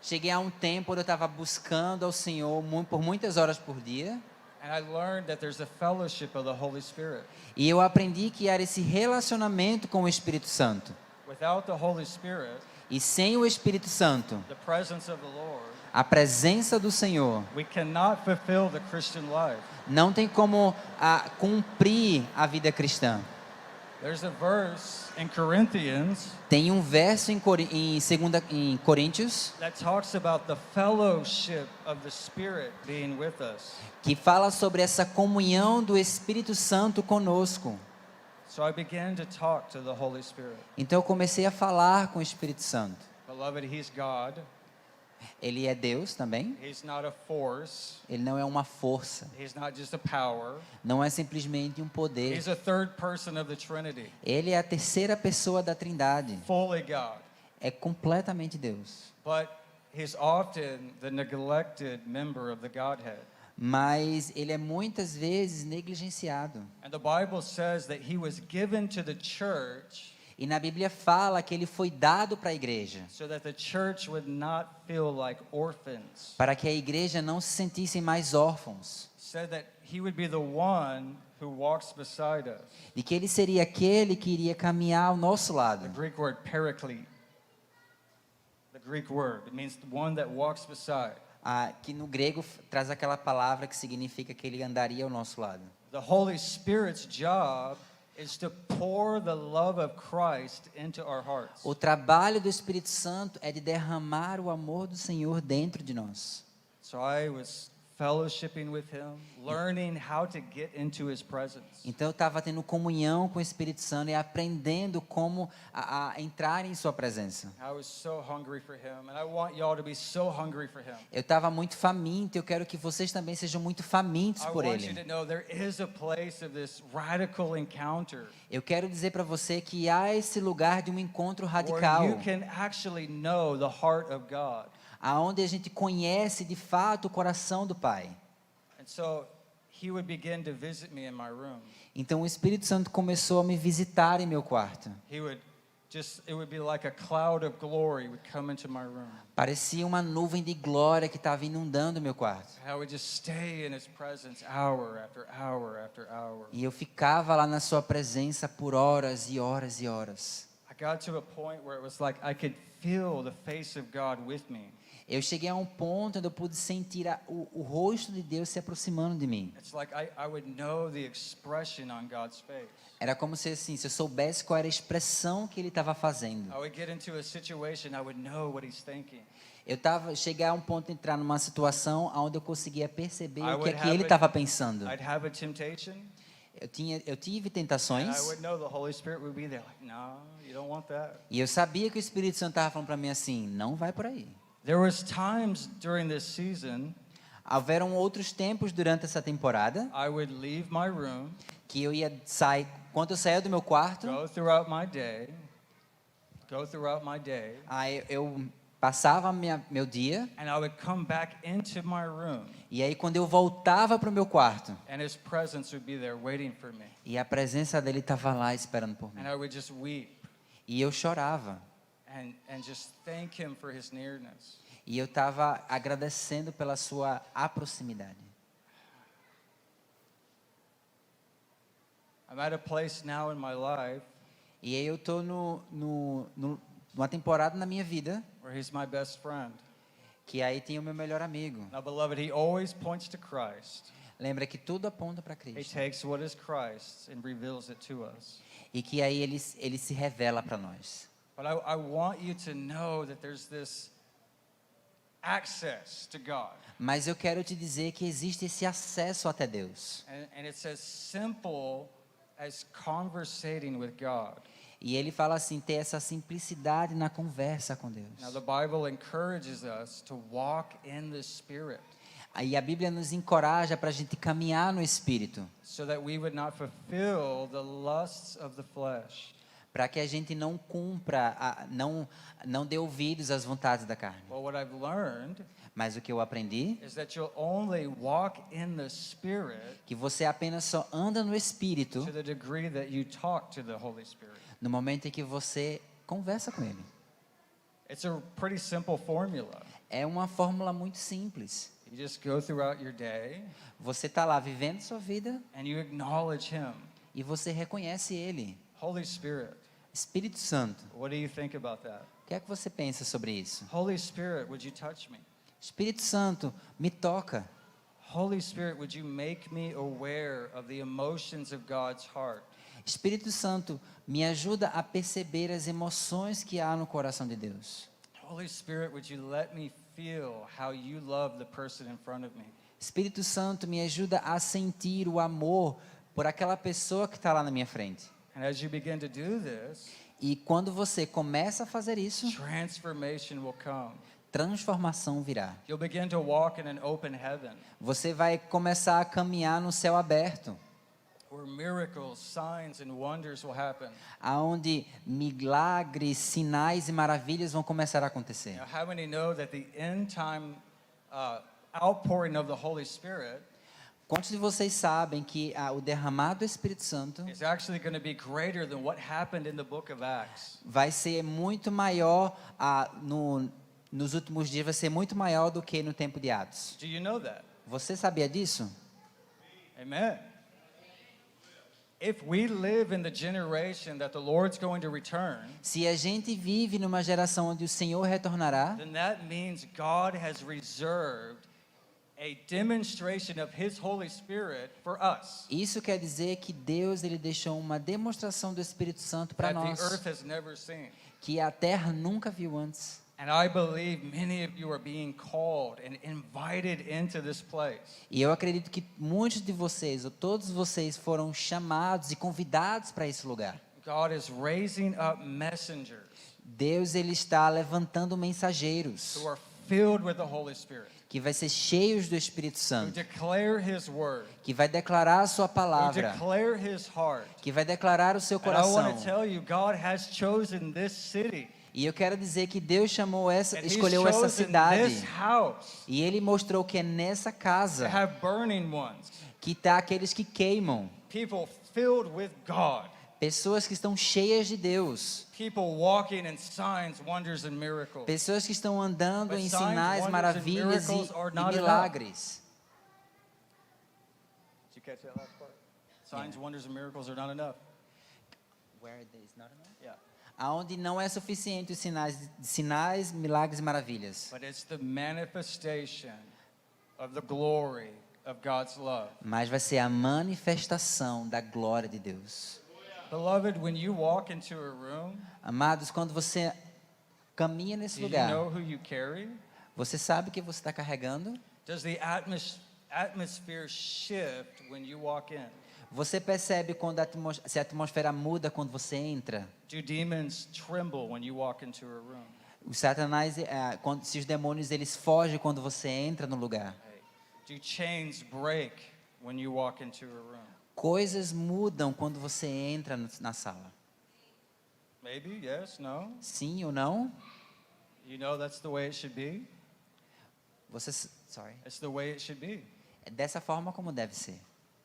cheguei a um tempo onde eu estava buscando ao Senhor por muitas horas por dia. And I learned that there's a fellowship of the Holy Spirit. E eu aprendi que era esse relacionamento com o Espírito Santo. Without the Holy Spirit, E sem o Espírito Santo, the presence of the Lord, a presença do Senhor, we cannot fulfill the Christian life. não tem como cumprir a vida cristã. There's a verse in Corinthians Tem um verso em Coríntios that talks about the fellowship of the Spirit being with us. que fala sobre essa comunhão do Espírito Santo conosco. So I began to talk to the Holy Spirit. Então eu comecei a falar com o Espírito Santo. Beloved, He's God. Ele é Deus também. He's not a force. Ele não é uma força. He's not just a power. Não é simplesmente um poder. He's a third person of the Trinity. Ele é a terceira pessoa da Trindade. Fully God. É completamente Deus. But He's often the neglected member of the Godhead. Mas ele é muitas vezes negligenciado. And the Bible says that He was given to the church E na Bíblia fala que ele foi dado para a igreja, so that the church would not feel like orphans. para que a igreja não se sentisse mais órfãos. Said that He would be the one who walks beside us. De que ele seria aquele que iria caminhar ao nosso The lado. Greek word paraclete. The Greek word. It means the one that walks beside. Que no grego traz aquela palavra que significa que ele andaria ao nosso lado. The Holy Spirit's job is to pour the love of Christ into our hearts. O trabalho do Espírito Santo é de derramar o amor do Senhor dentro de nós. So I was fellowshipping with Him, learning how to get into His presence. Então eu estava tendo comunhão com o Espírito Santo e aprendendo como a entrar em sua presença. I was so hungry for Him, and I want y'all to be so hungry for Him. Eu estava muito faminto e eu quero que vocês também sejam muito famintos I por want you Ele. to know there is a place of this radical encounter Eu quero dizer para você que há esse lugar de um encontro where radical, you can actually know the heart of God. aonde a gente conhece de fato o coração do Pai. And so He would begin to visit me in my room. Então o Espírito Santo começou a me visitar em meu quarto. It would be like a cloud of glory would come into my room. Parecia uma nuvem de glória que estava inundando meu quarto. I would just stay in His presence hour after hour after hour. E eu ficava lá na sua presença por horas e horas e horas. I got to a point where it was like I could feel the face of God with me. Eu cheguei a um ponto onde eu pude sentir o rosto de Deus se aproximando de mim. It's like I would know the expression on God's face. Era como se assim, se eu soubesse qual era a expressão que ele estava fazendo. I would get into a situation, I would know what He's thinking. Cheguei a um ponto de entrar numa situação onde eu conseguia perceber I o que é would que have ele it- estava pensando. I'd have a temptation, Eu tive and I tentações would know the Holy Spirit would be there like, no, you don't want that. e eu sabia que o Espírito Santo estava falando para mim assim, não vai por aí. There was times during this season Houveram outros tempos durante essa temporada I would leave my room, que eu ia sair, quando eu saía do meu quarto, go throughout my day, aí eu passava meu dia, and I would come back into my room, e aí quando eu voltava para o meu quarto, and His presence would be there waiting for me, e a presença dele estava lá esperando por mim. and I would just weep E eu chorava. and just thank Him for His nearness. E eu estava agradecendo pela sua aproximidade. I'm at a place now in my life E aí eu estou numa temporada na minha vida, where He's my best friend. que aí tem o meu melhor amigo. Now, beloved, He always points to Christ. Lembra que tudo aponta para He Cristo. takes what is Christ and reveals it to us. E que aí ele se revela para nós. But I want you to know that there's this access to God. Mas eu quero te dizer que existe esse acesso até Deus. And it's as simple as conversating with God. E ele fala assim, ter essa simplicidade na conversa com Deus. Now, the Bible encourages us to walk in the Spirit Aí a Bíblia nos encoraja para a gente caminhar no Espírito, so that we would not fulfill the lusts of the flesh. para que a gente não cumpra, não dê ouvidos às vontades da carne. Well, what I've learned Mas o que eu aprendi, is that you'll only walk in the Spirit que você apenas só anda no Espírito to the degree that you talk to the Holy Spirit. no momento em que você conversa com Ele. It's a pretty simple formula. É uma fórmula muito simples. You just go throughout your day Você está lá vivendo sua vida and you acknowledge Him. e você reconhece Ele. Holy Spirit, Espírito Santo, what do you think about that? o que é que você pensa sobre isso? Holy Spirit, would you touch me? Espírito Santo, me toca. Holy Spirit, would you make me aware of the emotions of God's heart? Espírito Santo, me ajuda a perceber as emoções que há no coração de Deus. Holy Spirit, would you let me feel how you love the person in front of me? Espírito Santo, me ajuda a sentir o amor por aquela pessoa que está lá na minha frente. And as you begin to do this, E quando você começa a fazer isso, transformation will come. transformação virá. You'll begin to walk in an open heaven Você vai começar a caminhar no céu aberto, where miracles, signs, and wonders will happen. aonde milagres, sinais e maravilhas vão começar a acontecer. Now, how many know that the end time outpouring of the Holy Spirit Quantos de vocês sabem que o derramado do Espírito Santo is actually going to be greater than what happened in the book of Acts? vai ser muito maior nos últimos dias, vai ser muito maior do que no tempo de Atos? Do you know that? Você sabia disso? Amen. If we live in the generation that the Lord's going to return, Se a gente vive numa geração onde o Senhor retornará, then that means God has reserved a demonstration of His Holy Spirit for us isso quer dizer que Deus ele deixou uma demonstração do Espírito Santo para that the nós, earth has never seen. que a terra nunca viu antes. And I believe many of you are being called and invited into this place. E eu acredito que muitos de vocês, ou todos vocês, foram chamados e convidados para esse lugar. God is raising up messengers Deus ele está levantando mensageiros who are filled with the Holy Spirit, que vai ser cheios do Espírito who Santo, declare His word, que vai declarar a sua who palavra, declare His heart. que vai declarar o seu And I want coração. to tell you, God has chosen this city. E eu quero dizer que Deus chamou And He's escolheu essa chosen cidade this house e Ele mostrou que é nessa to casa have burning ones, que está aqueles que queimam, people filled with God, pessoas que estão cheias de Deus, people walking in signs, wonders, and miracles. pessoas que estão andando But em signs, sinais, wonders, maravilhas and miracles are e not milagres. Did you catch that last part? Signs, wonders, and miracles are not enough. Yeah. Aonde não é suficiente os sinais, milagres e maravilhas, But it's the manifestation of the glory of God's love. mas vai ser a manifestação da glória de Deus. Beloved, when you walk into a room, Amados, quando você caminha nesse do you lugar, know who you carry? você sabe o que você está carregando? Does the atmosphere shift when you walk in? Você percebe quando se a atmosfera muda quando você entra? Do demons tremble when you walk into a room? O Satanás, se os demônios eles fogem quando você entra no lugar. Do chains break when you walk into a room? Coisas mudam quando você entra na sala. Maybe, yes, no? Sim ou não? You know that's the way it should be? Sorry. It's the way it should be. É dessa forma como deve ser.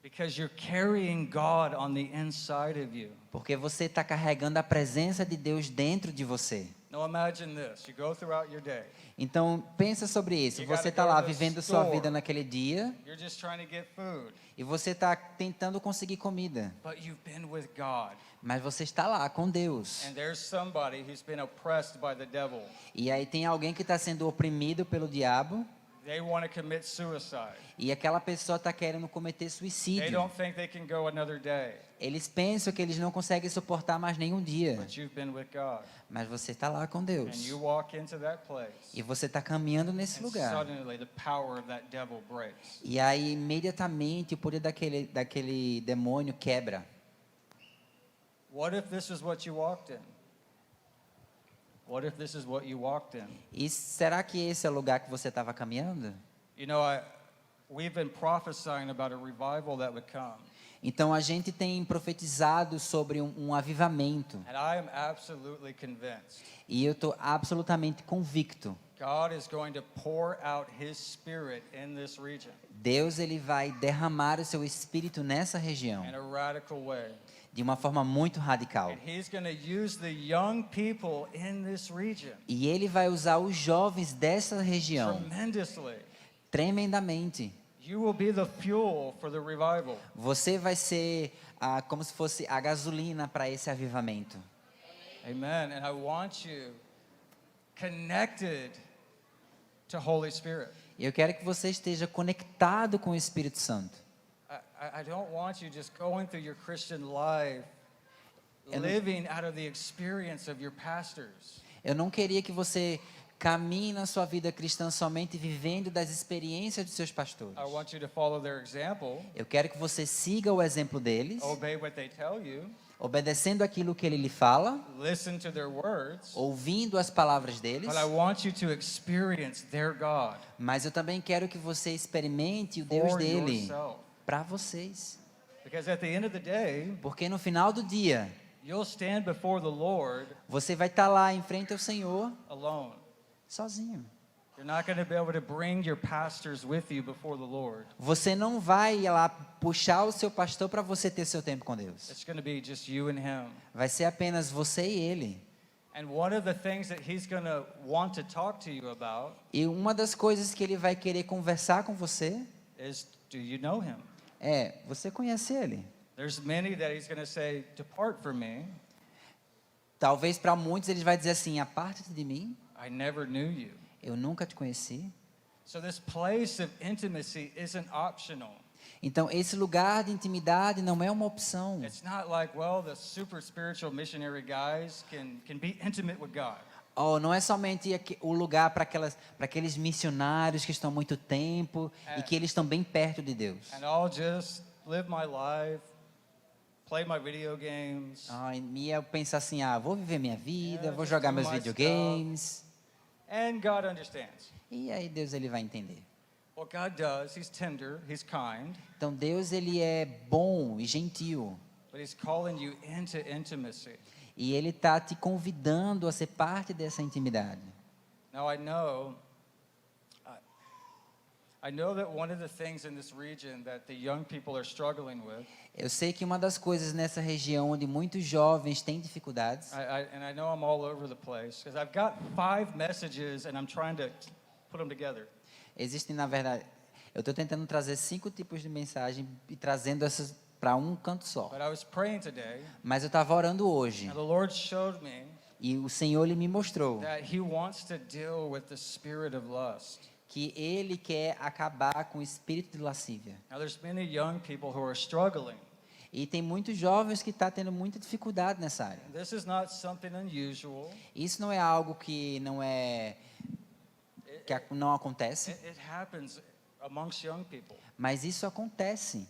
Because you're carrying God on the inside of you. Porque você está carregando a presença de Deus dentro de você. Now imagine this. You go throughout your day. Então, pensa sobre isso. You Você gotta está go lá to the vivendo sua store. vida naquele dia You're just trying to get food. e você está tentando conseguir comida. But you've been with God. Mas você está lá com Deus. And there's somebody who's been oppressed by the devil. E aí tem alguém que está sendo oprimido pelo diabo They want to commit suicide. e aquela pessoa está querendo cometer They suicídio. don't think they can go another day. Eles pensam que eles não conseguem suportar mais nenhum dia. But you've been with God. Mas você está lá com And Deus. you walk into that place. E você está caminhando nesse And lugar. suddenly the power of that devil breaks. E aí, imediatamente, o poder daquele demônio quebra. What if this is what you walked in? What if this is what you walked in? E será que esse é o lugar que você estava caminhando? You know, we've been prophesying about a revival that would come. Então, a gente tem profetizado sobre um avivamento. And I am absolutely convinced E eu estou absolutamente convicto. God is going to pour out His Spirit in this region Deus ele vai derramar o seu espírito nessa região. in a radical way. De uma forma muito radical. And He's going to use the young people in this region E ele vai usar os jovens dessa região tremendously. tremendamente. You will be the fuel for the revival. Você vai ser como se fosse a gasolina para esse avivamento. Amen. And I want you connected to Holy Spirit. E eu quero que você esteja conectado com o Espírito Santo. I don't want you just going through your Christian life, And- living out of the experience of your pastors. Eu não queria que você caminhe na sua vida cristã somente vivendo das experiências dos seus pastores. I want you to follow their example, Eu quero que você siga o exemplo deles, obey what they tell you, obedecendo aquilo que ele lhe fala, listen to their words, ouvindo as palavras deles, but I want you to experience their God mas eu também quero que você experimente o Deus for dele yourself. para vocês. Because at the end of the day, Porque no final do dia, you'll stand before the Lord você vai estar lá em frente ao Senhor alone. sozinho. You're not going to be able to bring your pastors with you before the Lord. Você não vai lá puxar o seu pastor para você ter seu tempo com Deus. It's going to be just you and him. Vai ser apenas você e ele. And one of the things that he's going to want to talk to you about E uma das coisas que ele vai querer conversar com você is, do you know him? é, você conhece ele? There's many that he's going to say, depart from me. Talvez para muitos ele vai dizer assim, aparte-te de mim, I never knew you. eu nunca te conheci. So this place of intimacy isn't optional. Então esse lugar de intimidade não é uma opção. It's not like, well, the super spiritual missionary guys can be intimate with God. Oh, não é somente o lugar para aqueles missionários que estão há muito tempo e que eles estão bem perto de Deus. And I'll just live my life, play my video games, E eu penso assim, vou viver minha vida, vou just jogar do meus my videogames. and God understands. E aí Deus ele vai entender. What God does, He's tender, He's kind, Então Deus ele é bom e gentil. but He's calling you into intimacy. E ele está te convidando a ser parte dessa intimidade. Now I know that one of the things in this region that the young people are struggling with, Eu sei que uma das coisas nessa região onde muitos jovens têm dificuldades, and I know I'm all over the place, because I've got 5 messages and I'm trying to put them together. existem na verdade, eu estou tentando trazer 5 tipos de mensagem e trazendo essas para um canto só. But I was praying today, Mas eu estava orando hoje and the Lord showed me e o Senhor ele me mostrou that He wants to deal with the spirit of lust. que ele quer acabar com o espírito de lascívia. Now there's many young people who are struggling. E tem muitos jovens que estão tendo muita dificuldade nessa área. This is not something unusual. Isso não é algo que não acontece, It happens amongst young people. mas isso acontece.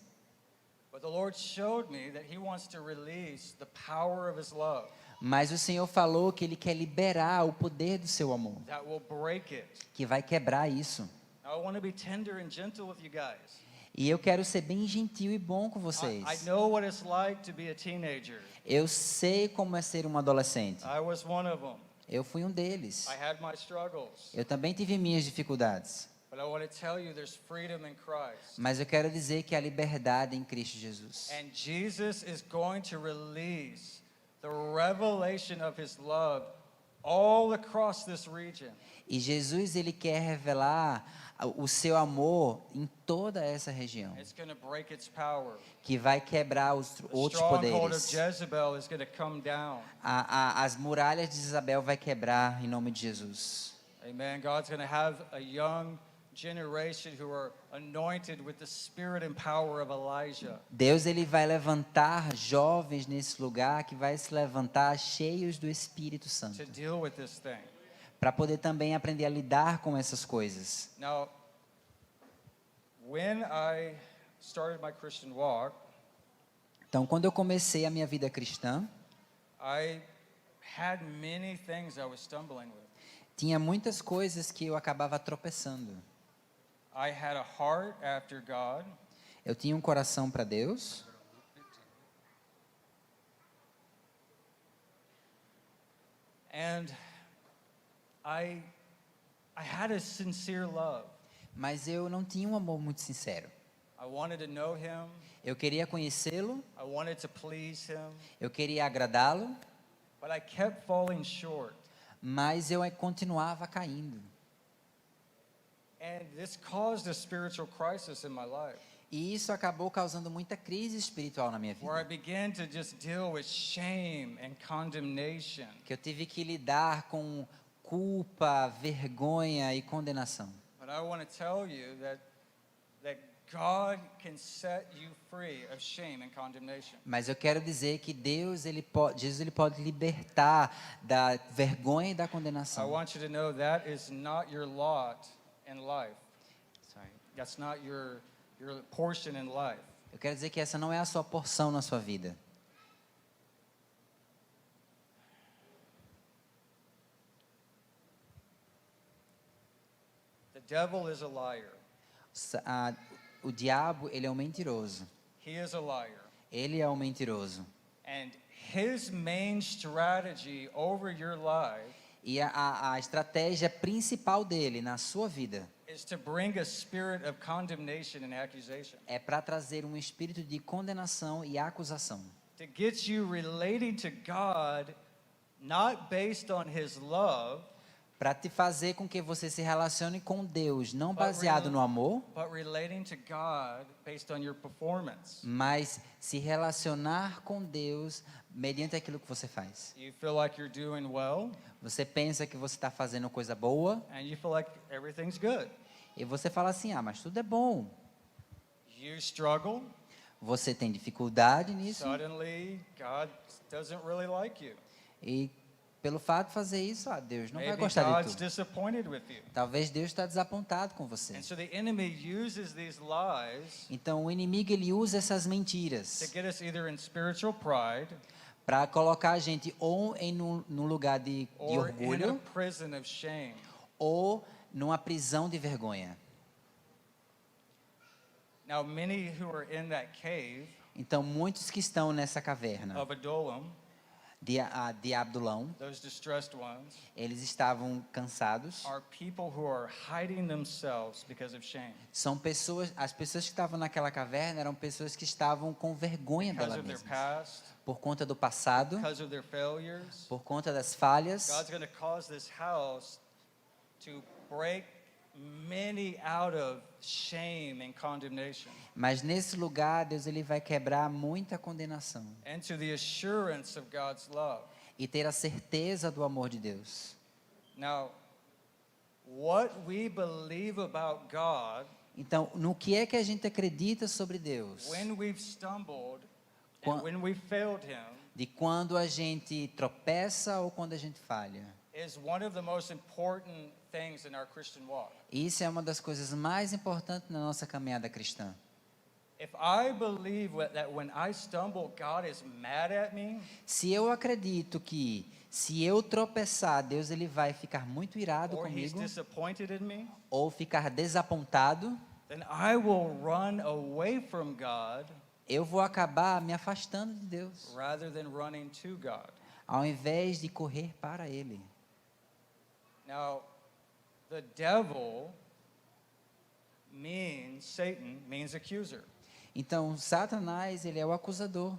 But the Lord showed me that He wants to release the power of His love Mas o Senhor falou que ele quer liberar o poder do seu amor, that will break it. que vai quebrar isso. Now, I want to be tender and gentle with you guys. E eu quero ser bem gentil e bom com vocês. I know what it's like to be a teenager. Eu sei como é ser um adolescente. I was one of them. Eu fui um deles. I had my struggles. Eu também tive minhas dificuldades. But I want to tell you there's freedom in Christ. Mas eu quero dizer que há liberdade em Cristo Jesus. And Jesus is going to release the revelation of his love all across this region. E Jesus, ele quer revelar o seu amor em toda essa região, It's going to break its power. que vai quebrar os The outros stronghold of poderes. Jezebel is going to come down. As muralhas de Isabel vai quebrar em nome de Jesus. Amen. God's going to have a young generation who are anointed with the spirit and power of Elijah. Deus, ele vai levantar jovens nesse lugar, que vai se levantar cheios do Espírito Santo, To deal with this thing. para poder também aprender a lidar com essas coisas. Now, when I started my Christian walk, Então, quando eu comecei a minha vida cristã, I had many things I was stumbling with. tinha muitas coisas que eu acabava tropeçando. I had a heart after God. Eu tinha um coração para Deus, And I had a sincere love. mas eu não tinha um amor muito sincero. I wanted to know him. Eu queria conhecê-lo, I wanted to please him. eu queria agradá-lo, But I kept falling short. mas eu continuava caindo. And this caused a spiritual crisis in my life, E isso acabou causando muita crise espiritual na minha where I vida, began to just deal with shame and condemnation. que eu tive que lidar com culpa, vergonha e condenação. But I want to tell you that God can set you free of shame and condemnation. Mas eu quero dizer que Jesus ele pode libertar da vergonha e da I condenação. want you to know that is not your lot in life. That's not your portion in life. Eu quero dizer que essa não é a sua porção na sua vida. The devil is a liar. O diabo, ele é um mentiroso. He is a liar. Ele é um mentiroso. And his main strategy over your life E a estratégia principal dele na sua vida is to bring a spirit of condemnation and accusation. é para trazer um espírito de condenação e acusação. To get you relating to God not based on his love, Para te fazer com que você se relacione com Deus, não baseado no amor, but relating to God based on your performance. mas se relacionar com Deus mediante aquilo que você faz. You feel like you're doing well, Você pensa que você está fazendo coisa boa and you feel like everything's good. e você fala assim, mas tudo é bom. You struggle, Você tem dificuldade nisso suddenly God doesn't really like you. e pelo fato de fazer isso, Deus não vai Maybe gostar de God's tu. disappointed with you. Talvez Deus está desapontado com você. And so the enemy uses these lies Então o inimigo ele usa essas to mentiras get us either in spiritual pride para colocar a gente ou num lugar de or in a orgulho prison of shame. ou numa prisão de vergonha. Now, many who are in that cave Então muitos que estão nessa caverna of Adullam, de Abdulão, those distressed ones, eles estavam cansados. are people who are hiding themselves because of shame, As pessoas que estavam naquela caverna eram pessoas que estavam com vergonha because dela of their mesma, past, por conta do passado, because of their failures. por conta das falhas. God's going to cause this house to break many out of shame and condemnation Mas nesse lugar, Deus ele vai quebrar muita condenação into the assurance of God's love. e ter a certeza do amor de Deus. Now, what we believe about God Então, no que é que a gente acredita sobre Deus? when we've stumbled Quan- and when we failed Him De quando a gente tropeça ou quando a gente falha. is one of the most important things in our Christian walk. Isso é uma das coisas mais importantes na nossa caminhada cristã. If I believe that when I stumble, God is mad at me, Se eu acredito que se eu tropeçar, Deus ele vai ficar muito irado or He's comigo disappointed in me, ou ficar desapontado, then I will run away from God eu vou acabar me afastando de Deus, rather than running to God. ao invés de correr para ele. Now, the devil Satan means accuser. Então, Satanás, ele é o acusador.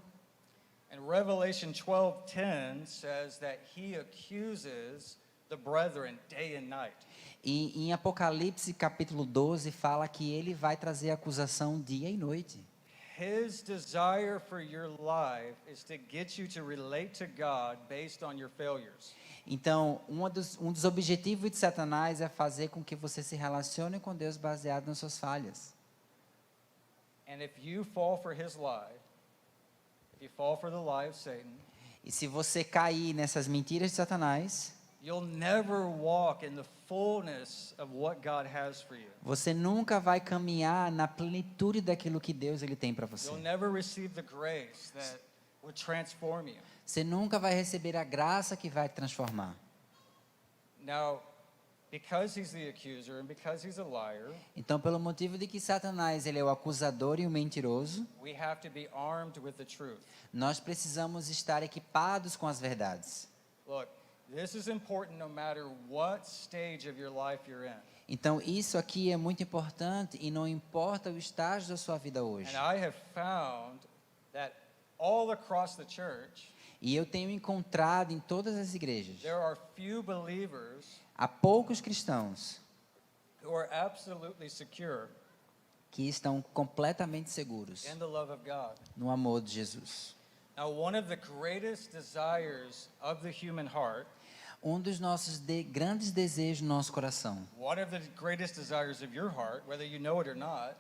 And Revelation 12:10 says that he accuses the brethren day and night. E em Apocalipse capítulo 12 fala que ele vai trazer acusação dia e noite. His desire for your life is to get you to relate to God based on your failures. Então, um dos objetivos de Satanás é fazer com que você se relacione com Deus baseado nas suas falhas. And if you fall for his lie, if you fall for the lie of Satan, E se você cair nessas mentiras de Satanás, you'll never walk in the fullness of what God has for you. você nunca vai caminhar na plenitude daquilo que Deus ele tem para você. You'll never receive the grace that would transform you. Você nunca vai receber a graça que vai te transformar. Now, because he's the accuser and because he's a liar, Então, pelo motivo de que Satanás ele é o acusador e o mentiroso, we have to be armed with the truth. nós precisamos estar equipados com as verdades. Look, this is important no matter what stage of your life you're in. Então, isso aqui é muito importante e não importa o estágio da sua vida hoje. And I have found that all across the church, E eu tenho encontrado em todas as igrejas, there are few believers há poucos cristãos who are absolutely secure que estão completamente seguros in the love of God. no amor de Jesus. Now, one of the greatest desires of the human heart, Um dos nossos grandes desejos no nosso coração, one of the greatest desires of your heart, whether you know it or not,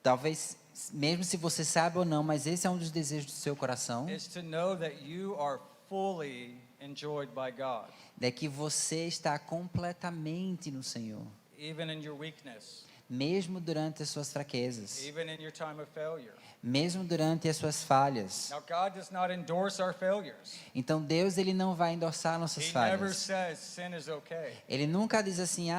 talvez mesmo se você sabe ou não, mas esse é um dos desejos do seu coração, is to know that you are fully enjoyed by God, é que você está completamente no Senhor, even in your weakness, mesmo durante as suas fraquezas, even in your time of failure. mesmo durante as suas falhas. Now, God does not endorse our failures. Então Deus ele não vai endossar nossas He never falhas. says sin is okay. Ele nunca diz assim,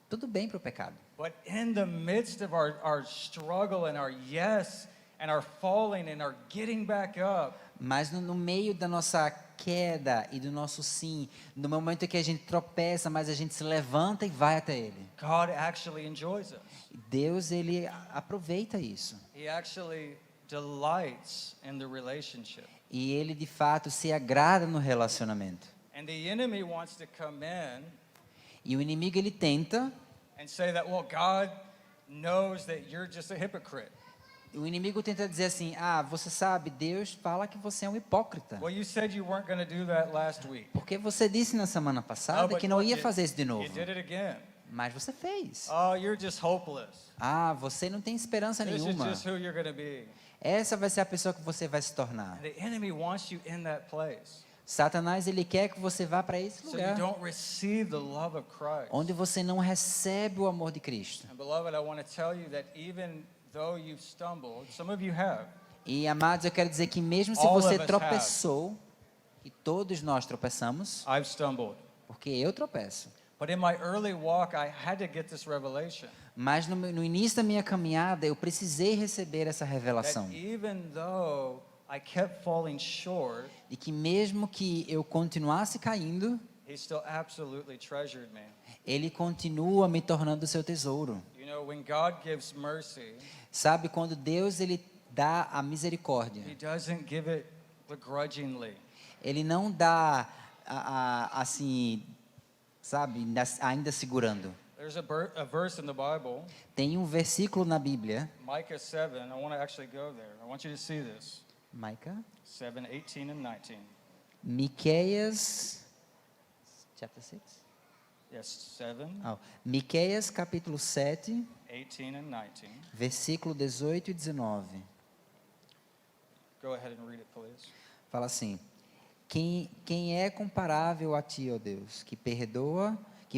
tudo bem para o pecado. But in the midst of our struggle and our yes and our falling and our getting back up, Mas no meio da nossa queda e do nosso sim, no momento que a gente tropeça, mas a gente se levanta e vai até Ele. God actually enjoys us. Deus ele aproveita isso. He actually delights in the relationship. E Ele de fato se agrada no relacionamento. And the enemy wants to come in E o inimigo ele tenta, and say that, well, God knows that you're just a hypocrite. o inimigo tenta dizer assim, você sabe, Deus fala que você é um hipócrita. Well, you said you weren't going to do that last week. Porque você disse na semana Oh, passada but que não look, ia fazer isso de you novo. did it again. Mas você fez. Oh, you're just hopeless. Você não tem esperança This is nenhuma. just who you're going to be. Essa vai ser a pessoa que você vai se tornar. And the enemy wants you in that place. Satanás ele quer que você vá para esse So you lugar don't receive the love of Christ. onde você não recebe o amor de Cristo. And beloved, I want to tell you that even though you've stumbled, some of you have, E amados, eu quero dizer que mesmo se All você of us tropeçou, e todos nós tropeçamos, I've stumbled. porque eu tropeço. But in my early walk, I had to get this revelation Mas no início da minha caminhada, eu precisei receber essa revelação. that even though I kept falling short, E que mesmo que eu continuasse caindo, He still absolutely treasured me. Ele continua me tornando o seu tesouro. You know, when God gives mercy, Sabe, quando Deus ele dá a misericórdia, He doesn't give it begrudgingly. Ele não dá assim, sabe, ainda segurando. There's a verse in the Bible, Tem um versículo na Bíblia, Micah 7. I want to actually go there. I want you to see this. Micah, 7:18 and 19. Miqueias, chapter 6? Yes, 7, Miqueias capítulo 7, 18 and 19. versículo 18 e 19. Go ahead and read it, please. Fala assim: quem é comparável a ti, ó Deus, que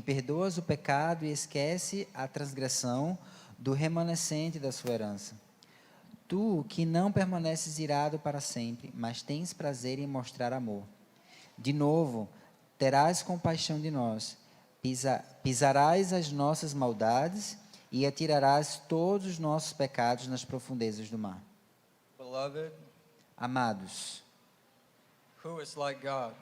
perdoas o pecado e esquece a transgressão do remanescente da sua herança. Tu que não permaneces irado para sempre, mas tens prazer em mostrar amor. De novo, terás compaixão de nós, pisarás as nossas maldades e atirarás todos os nossos pecados nas profundezas do mar. Beloved, Amados, who is like God?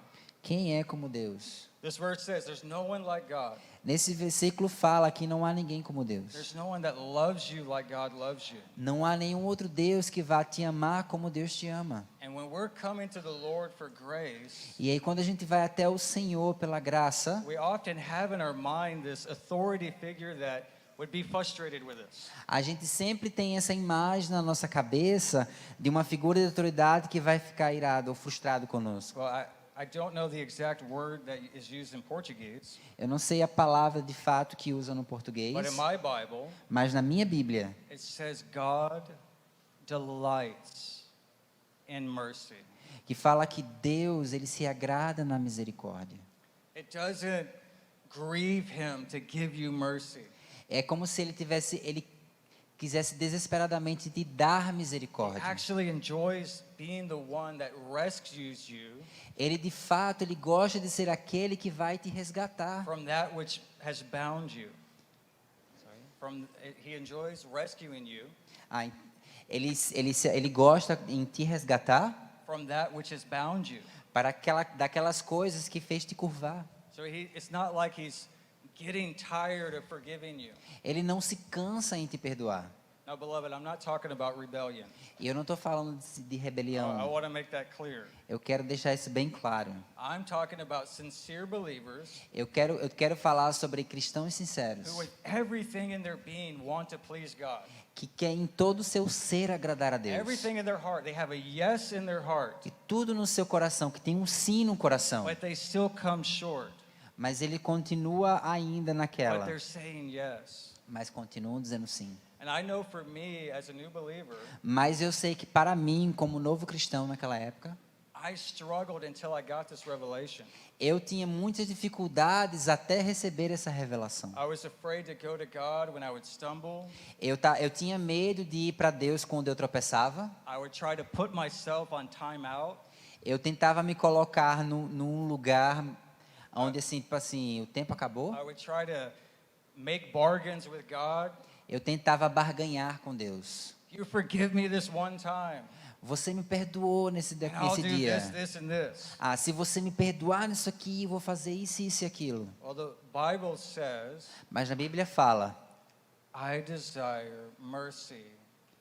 Quem é como Deus? This verse says there's no one like God. Nesse versículo fala que não há ninguém como Deus. There's no one that loves you like God loves you. Não há nenhum outro Deus que vá te amar como Deus te ama. And when we're coming to the Lord for grace, E aí quando a gente vai até o Senhor pela graça, we often have in our mind this authority figure that would be frustrated with us. a gente sempre tem essa imagem na nossa cabeça de uma figura de autoridade que vai ficar irado ou frustrado conosco. Well, I don't know the exact word that is used in Portuguese, Eu não sei a palavra de fato que usa no português, but in my Bible, mas na minha Bíblia it says God delights in mercy. que fala que Deus, ele se agrada na misericórdia. It doesn't grieve him to give you mercy. É como se ele quisesse desesperadamente te dar He misericórdia. actually enjoys being the one that rescues you Ele de fato, ele gosta de ser aquele que vai te resgatar. from that which has bound you. He enjoys rescuing you Ah, ele gosta em te resgatar from that which has bound you. daquelas coisas que fez te curvar. So it's not like he's getting tired of forgiving you. Ele não se cansa em te perdoar. Now, beloved, I'm not talking about rebellion. E eu não estou falando de I rebelião. want to make that clear. Eu quero deixar isso bem claro. I'm talking about sincere believers Eu quero falar sobre cristãos sinceros, who, with everything in their being, want to please God. que querem em todo o seu ser agradar a Deus. Everything in their heart, they have a yes in their heart, E tudo no seu coração, que tem um sim no coração. but they still come short. Mas ele continua ainda But naquela. they're saying yes. Mas continuam dizendo sim. And I know for me, as a new believer, Mas eu sei que para mim, como novo cristão naquela época, I struggled until I got this revelation. eu tinha muitas dificuldades até receber essa revelação. I was afraid to go to God when I would stumble. Eu tinha medo de ir para Deus quando eu tropeçava. I would try to put myself on time out. Eu tentava me colocar num lugar onde assim, tipo assim, o tempo acabou. I would try to make bargains with God. Eu tentava barganhar com Deus. You forgive me this one time. Você me perdoou nesse And I'll do dia. this, and this. Ah, se você me perdoar nisso aqui, eu vou fazer isso, isso e aquilo. Well, the Bible says, Mas na Bíblia fala, I desire mercy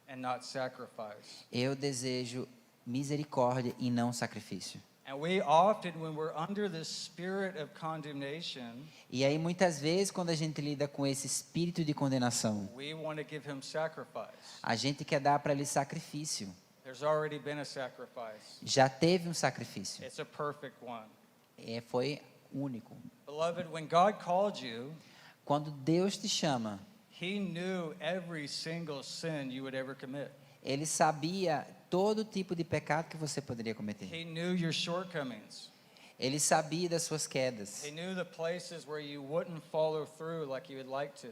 and not sacrifice. eu desejo misericórdia e não sacrifício. And we often, when we're under the spirit of condemnation, E aí muitas vezes quando a gente lida com esse espírito de condenação, we want to give him sacrifice. a gente quer dar para ele sacrifício. There's already been a sacrifice. Já teve um sacrifício. It's a perfect one. Foi único. Beloved, when God called you, Quando Deus te chama, he knew every single sin you would ever commit. Ele sabia todo tipo de pecado que você poderia cometer. He knew your shortcomings. Ele sabia das suas quedas. He knew the places where you wouldn't follow through like you would like to.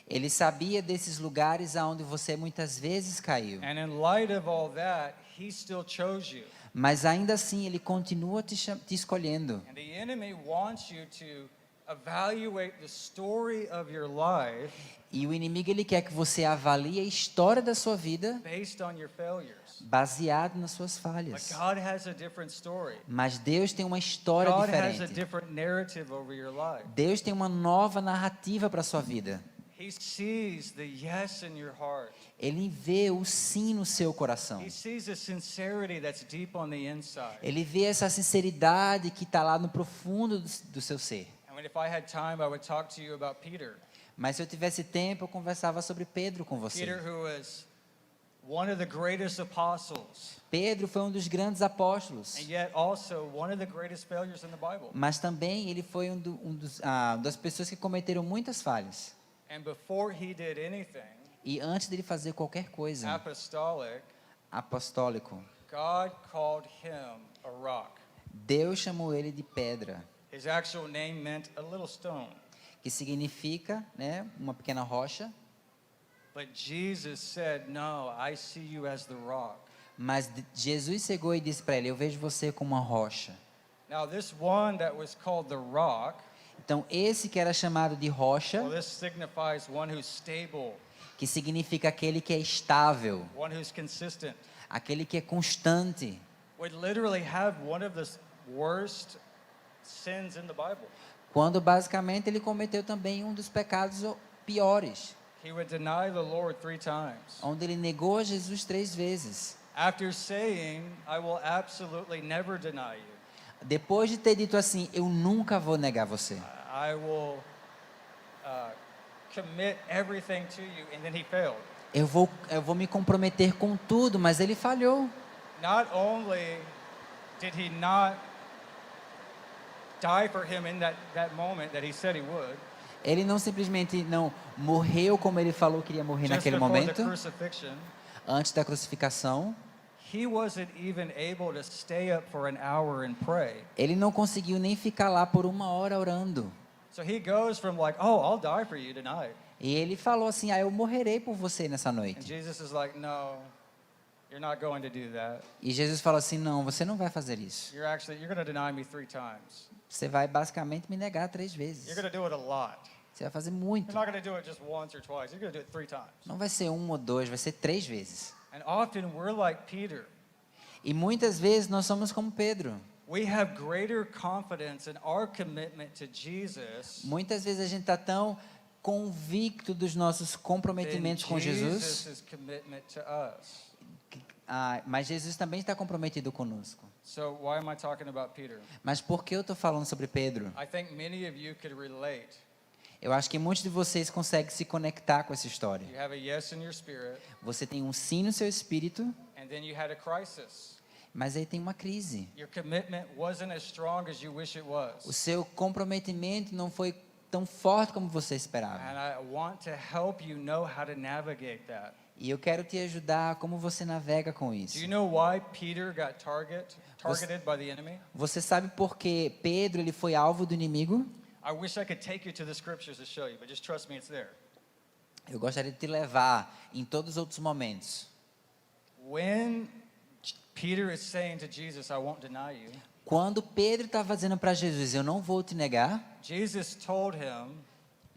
Ele sabia desses lugares aonde você muitas vezes caiu. And in light of all that, he still chose you. Mas ainda assim ele continua te escolhendo. And the enemy wants you to evaluate the story of your life E o inimigo ele quer que você avalie a história da sua vida based on your failures. baseado nas suas But falhas. God has a different story. Mas Deus tem uma história God has a diferente. different narrative over your life. Deus tem uma nova narrativa para a sua vida. He sees the yes in your heart. Ele vê o sim no seu coração. He sees the sincerity that's deep on the inside. Ele vê essa sinceridade que está lá no profundo do seu ser. And if I had time, I would talk to you about Peter. Mas se eu tivesse tempo, eu conversava sobre Pedro com você. Peter, who was one of the greatest apostles, Pedro foi um dos grandes apóstolos. and yet also one of the greatest failures in the Bible. Mas também ele foi das pessoas que cometeram muitas falhas. And before he did anything E antes dele fazer qualquer coisa apostolic, apostólico, God called him a rock. Deus chamou ele de pedra, His actual name meant a little stone. que significa, né, uma pequena rocha. But Jesus said, "No, I see you as the rock." Mas Jesus chegou e disse para ele: eu vejo você como uma rocha. Now, this one that was called the rock, Então esse que era chamado de rocha, well, this signifies one who's stable, que significa aquele que é estável, one who's consistent, aquele que é constante, would literally have one of the worst sins in the Bible. Quando basicamente ele cometeu também um dos pecados piores, He would deny the Lord 3 times. onde ele negou a Jesus 3 vezes. After saying, I will absolutely never deny you. Depois de ter dito assim, eu nunca vou negar você. I will commit everything to you. And then he failed. Eu vou me comprometer com tudo, mas ele falhou. Not only did he not die for him in that moment that he said he would, Ele não simplesmente não morreu como ele falou que iria morrer just naquele before the momento, crucifixion, antes da crucificação. he wasn't even able to stay up for an hour and pray. Ele não conseguiu nem ficar lá por 1 hora orando. So he goes from like, oh, I'll die for you tonight. E ele falou assim, eu morrerei por você nessa And noite. Jesus is like, no, you're not going to do that. E Jesus falou assim, não, você não vai fazer isso. You're going to deny me 3 times. Você vai basicamente me negar 3 vezes. You're going to do it a lot. Você vai fazer muito. You're not going to do it just once or twice. You're going to do it 3 times. Não vai ser 1 ou 2, vai ser 3 vezes. And often we're like Peter. E muitas vezes nós somos como Pedro. We have greater confidence in our commitment to Jesus Muitas vezes a gente está tão convicto dos nossos than comprometimentos com Jesus, Jesus' commitment to us. mas Jesus também está comprometido conosco. So why am I talking about Peter? Mas por que eu estou falando sobre Pedro? I think many of you could relate. Eu acho que muitos de vocês conseguem se conectar com essa história. You have a yes in your spirit, Você tem um sim no seu espírito, and then you had a crisis. mas aí tem uma crise. Your commitment wasn't as strong as you wish it O was. seu comprometimento não foi tão forte como você esperava. And I want to help you know how to navigate that. E eu quero te ajudar como você navega com Do isso. you know why Peter got targeted by the enemy? Você sabe por que Pedro ele foi alvo do inimigo? I wish I could take you to the scriptures to show you, but just trust me, it's there. Eu gostaria de te levar em todos os outros momentos. When Peter is saying to Jesus, I won't deny you, Quando Pedro estava dizendo para Jesus, eu não vou te negar, Jesus told him,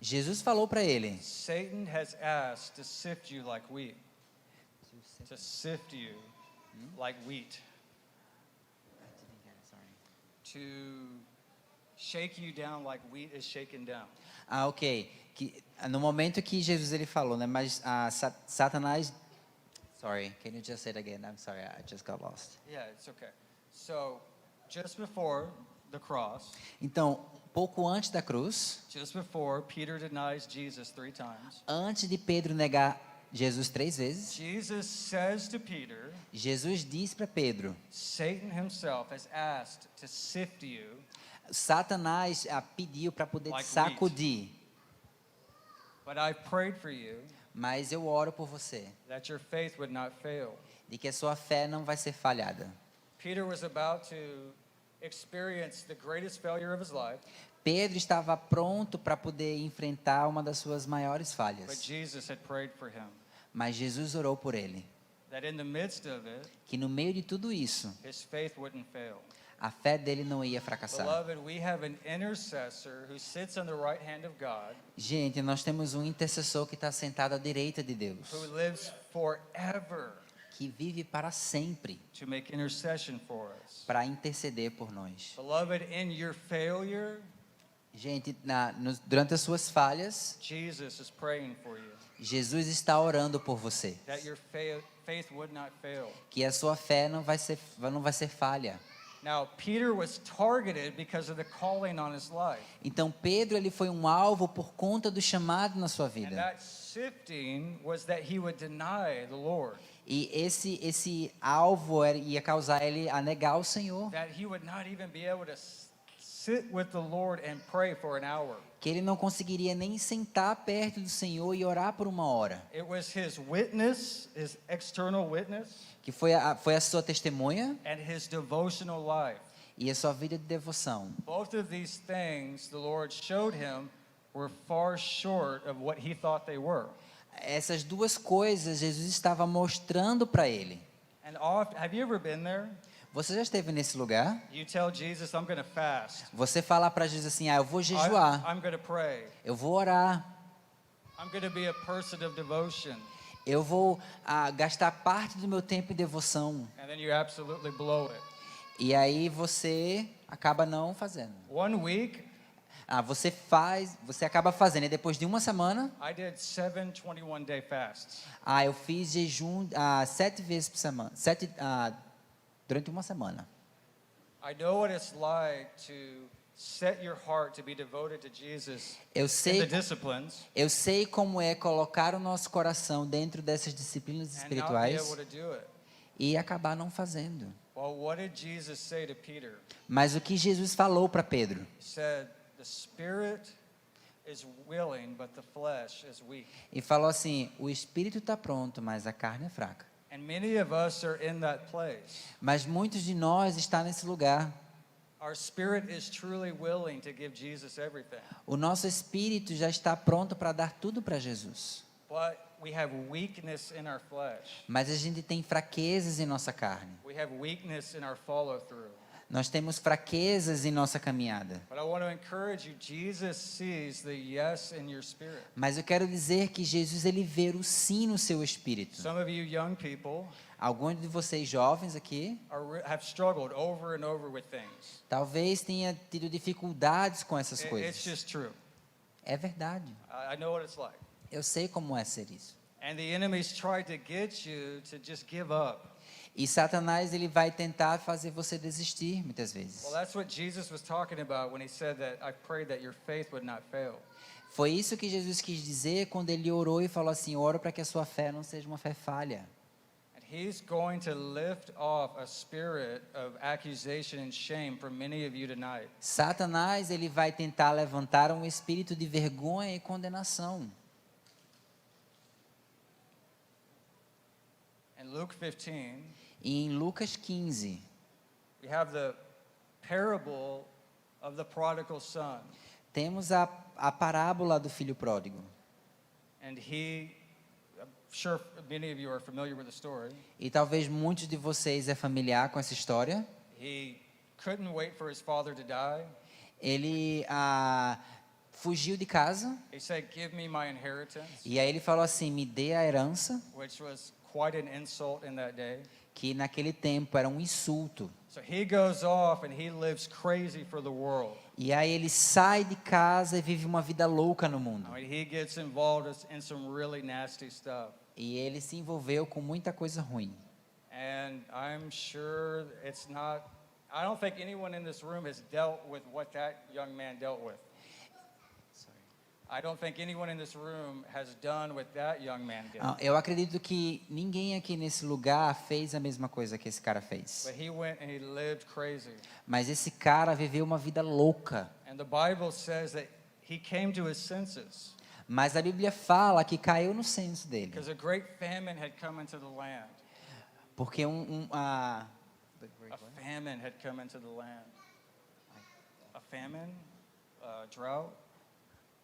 Jesus falou para ele, Satan has asked to sift you like wheat. To sift you like wheat. To shake you down like wheat is shaken down. ok, que no momento que Jesus ele falou, né, mas Satanás, sorry, can you just say it again? I'm sorry, I just got lost. Yeah, it's okay. So, just before the cross, Então, pouco antes da cruz, just before Peter denies Jesus 3 times, antes de Pedro negar Jesus 3 vezes, Jesus says to Peter, Jesus diz para Pedro, Satan himself has asked to sift you, Satanás pediu para poder te Like sacudir, but I prayed for you mas eu oro por você, that your faith would not fail. de que a sua fé não vai ser falhada. Peter was about to experience the greatest failure of his life, Pedro estava pronto para poder enfrentar uma das suas maiores but falhas, Jesus had prayed for him. mas Jesus orou por ele, That in the midst of it, que no meio de tudo isso, his faith wouldn't fail. a fé dele não ia fracassar. Beloved, we have an intercessor who sits on the right hand of God, Gente, nós temos um intercessor que está sentado à direita de Deus, who lives forever que vive para sempre to make intercession for us. para interceder por nós. Beloved, in your failure, Gente, durante as suas falhas, Jesus is praying for you, Jesus está orando por você, that your faith would not fail. que a sua fé não vai ser falha. Now, Peter was targeted because of the calling on his life. Então Pedro ele foi um alvo por conta do chamado na sua And vida. that sifting was that he would deny the Lord, E esse alvo ia causar ele a negar o Senhor, that he would not even be able to sit with the Lord and pray for an hour. que ele não conseguiria nem sentar perto do Senhor e orar por 1 hora, It was his witness, his external witness, que foi a sua testemunha and his devotional life. e a sua vida de devoção. Both of these things the Lord showed him were far short of what he thought they were. Essas duas coisas Jesus estava mostrando para ele. And have you ever been there? Você já esteve nesse lugar? You tell Jesus, I'm going to fast. Você fala para Jesus assim, eu vou jejuar, I'm going to pray. eu vou orar, I'm going to be a person of devotion. eu vou gastar parte do meu tempo em devoção. And then you absolutely blow it. E aí você acaba não fazendo. 1 week, Você acaba fazendo. E depois de uma semana, I did 7 21-day fasts. eu fiz jejum 7 vezes por semana. Durante uma semana. I know what it's like to set your heart to be devoted to Jesus Eu in the sei, disciplines eu sei como é colocar o nosso coração dentro dessas disciplinas and not be espirituais able to do it. e acabar não fazendo. Well, what did Jesus say to Peter? Mas o que Jesus falou para Pedro? He said, "The spirit is willing, but the flesh is weak." E falou assim: o espírito está pronto, mas a carne é fraca. And many of us are in that place. Mas muitos de nós estão nesse lugar. Our spirit is truly willing to give Jesus everything. O nosso espírito já está pronto para dar tudo para Jesus. But we have weakness in our flesh. Mas a gente tem fraquezas em nossa carne. We have weakness in our follow-through. Nós temos fraquezas em nossa caminhada. But I want to encourage you, Jesus sees the yes in your spirit. Mas eu quero dizer que Jesus ele vê o sim no seu espírito. Some of you young people Alguns de vocês jovens aqui have struggled over and over with things. talvez tenha tido dificuldades com essas It's coisas. just true. É verdade. I know what it's like. Eu sei como é ser isso. And the enemy's tried to get you to just give up. E Satanás ele vai tentar fazer você desistir muitas vezes. Well, that's what Jesus was talking about when he said that I prayed that your faith would not fail. Foi isso que Jesus quis dizer quando ele orou e falou assim: oro para que a sua fé não seja uma fé falha. And he's going to lift off a spirit of accusation and shame from many of you tonight. Satanás ele vai tentar levantar um espírito de vergonha e condenação. In Luke 15, E em Lucas 15, we have the parable of the prodigal son. temos a parábola do filho pródigo. And I'm sure many of you are familiar with the story. E talvez muitos de vocês é familiar com essa história. He couldn't wait for his father to die. Ele fugiu de casa He said, "Give me my inheritance," e aí ele falou assim: me dê a herança, which was quite an insult in that day. que naquele tempo era um insulto. So he goes off and he lives crazy for the world. E aí ele sai de casa e vive uma vida louca no mundo. I mean, he gets involved in some really nasty stuff. E ele se envolveu com muita coisa ruim. And I'm sure it's not, I don't think anyone in this room has dealt with what that young man dealt with. I don't think anyone in this room has done what that young man did. Eu acredito que ninguém aqui nesse lugar fez a mesma coisa que esse cara fez. But he went and he lived crazy. Mas esse cara viveu uma vida louca. And the Bible says that he came to his senses Mas a Bíblia fala que caiu no senso dele. because a great famine had come into the land. Porque A famine had come into the land. A famine, drought.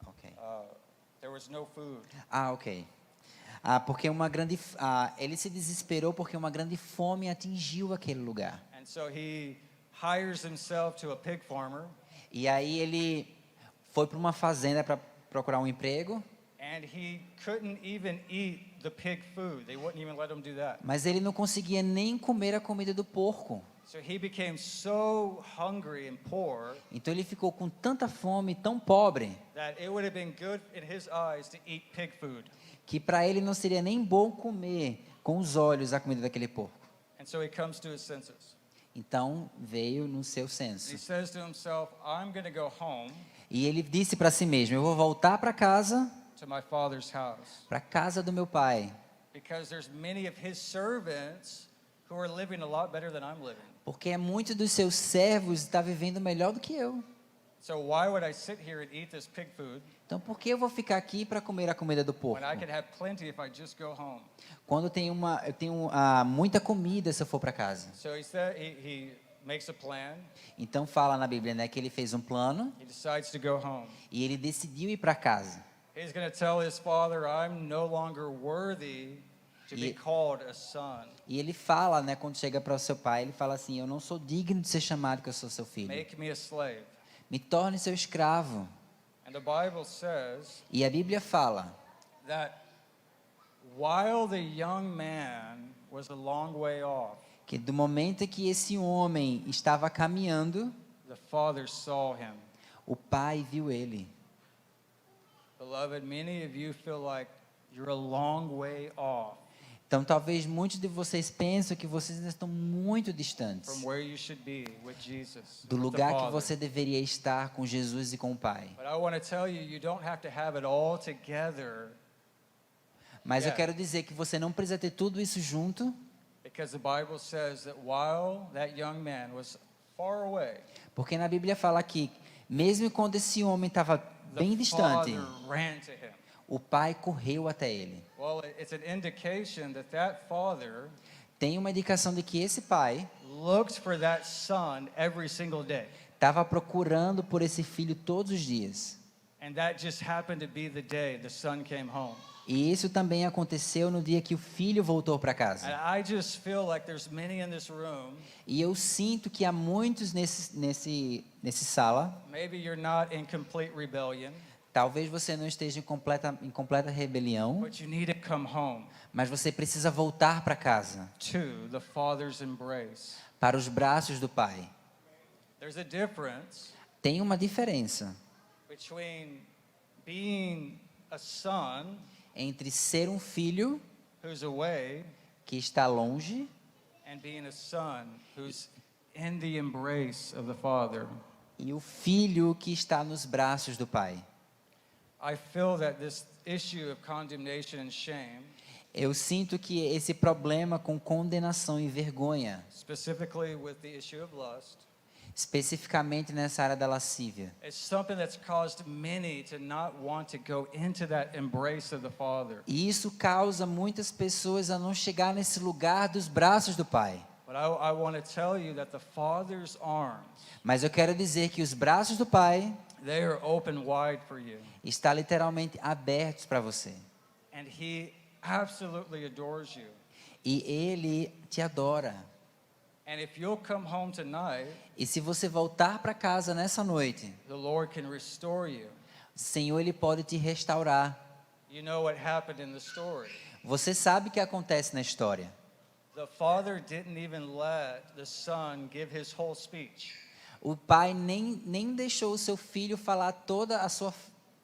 Ok. There was no food. Ok. Porque ele se desesperou porque uma grande fome atingiu aquele lugar. And so he hires himself to a pig farmer, E aí ele foi para uma fazenda para procurar um emprego, and he couldn't even eat the pig food. They wouldn't even let him do that. mas ele não conseguia nem comer a comida do porco. So he became so hungry and poor Então ele ficou com tanta fome, tão pobre, that it would have been good in his eyes to eat pig food. que para ele não seria nem bom comer com os olhos a comida daquele porco. And so he comes to his senses. Então veio no seu He senso. says to himself, I'm going to go home E ele disse para si mesmo: eu vou voltar para casa, to my father's house para a casa do meu pai, because there's many of his servants who are living a lot better than I'm living. porque muitos dos seus servos estão vivendo melhor do que eu. So why would I sit here and eat this pig food Então por que eu vou ficar aqui para comer a comida do porco? when I could have plenty if I just go home? Quando eu tenho muita comida se eu for para casa. So he said he makes a plan. Então fala na Bíblia, né, que ele fez um plano He decides to go home. e ele decidiu ir para casa. He's going to tell his father, I'm no longer worthy to be called a son. E ele fala, né, quando chega para o seu pai, ele fala assim: eu não sou digno de ser chamado que eu sou seu filho. Make me a slave. Me torne seu escravo. And the Bible says E a Bíblia fala that while the young man was a long way off, que do momento que esse homem estava caminhando, the Father saw him. O Pai viu ele. Beloved, many of you feel like you're a long way off Então, talvez muitos de vocês pensem que vocês ainda estão muito distantes from where you should be with Jesus, do with the lugar que Father. você deveria estar com Jesus e com o Pai. But I want to tell you, you don't have to have it all together, Mas eu Yeah. quero dizer que você não precisa ter tudo isso junto, because the Bible says that while that young man was far away, porque na Bíblia fala que mesmo quando esse homem estava bem the distante, Father ran to him. o Pai correu até ele. Well, it's an indication that that father Tem uma indicação de que esse pai looked for that son every single day. estava procurando por esse filho todos os dias. And that just happened to be the day the son came home. E isso também aconteceu no dia que o filho voltou para casa. And I just feel like there's many in this room. E eu sinto que há muitos nesse sala. Maybe you're not in complete rebellion, Talvez você não esteja em completa rebelião, but you need to come home mas você precisa voltar para casa, to the Father's embrace. para os braços do Pai. There's a difference Tem uma diferença between being a son entre ser um filho who's away que está longe and being a son who's in the embrace of the Father. e o filho que está nos braços do Pai. I feel that this issue of condemnation and shame, Eu sinto que esse problema com condenação e vergonha, specifically with the issue of lust, especificamente nessa área da lascívia, is something that's caused many to not want to go into that embrace of the Father. e isso causa muitas pessoas a não chegar nesse lugar dos braços do Pai. But I want to tell you that the Father's arms, Mas eu quero dizer que os braços do Pai they are open wide for you. estão literalmente abertos para você. And He absolutely adores you. E Ele te adora. And if you'll come home tonight, E se você voltar para casa nessa noite, the Lord can restore you. o Senhor Ele pode te restaurar. You know what happened in the story. Você sabe o que acontece na história. The Father didn't even let the Son give his whole speech. O pai nem deixou o seu filho falar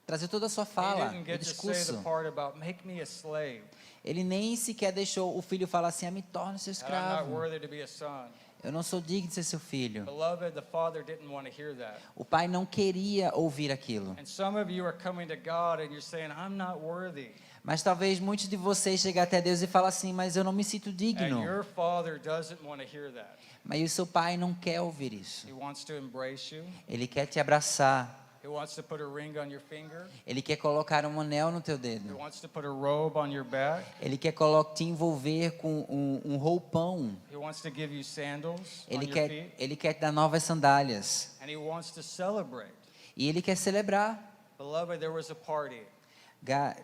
trazer toda a sua He fala, didn't o get to say the discurso. part about make me a slave. Ele nem sequer deixou o filho falar assim: me torne seu And I'm not escravo. worthy to be a son. Eu não sou digno de ser seu filho. Beloved, the Father didn't want to hear that. O pai não queria ouvir aquilo. And some of you are coming to God and you're saying, I'm not worthy. Mas talvez muitos de vocês cheguem até Deus e falem assim: mas eu não me sinto And digno. your Father doesn't want to hear that. Mas o seu pai não quer ouvir isso. He wants to embrace you. Ele quer te abraçar. He wants to put a ring on your finger. Ele quer colocar um anel no teu He dedo. wants to put a robe on your back. Ele quer te envolver com um roupão. He wants to give you sandals on your feet. Ele quer te dar novas sandálias. And He wants to celebrate. E ele quer celebrar. Beloved, there was a party. I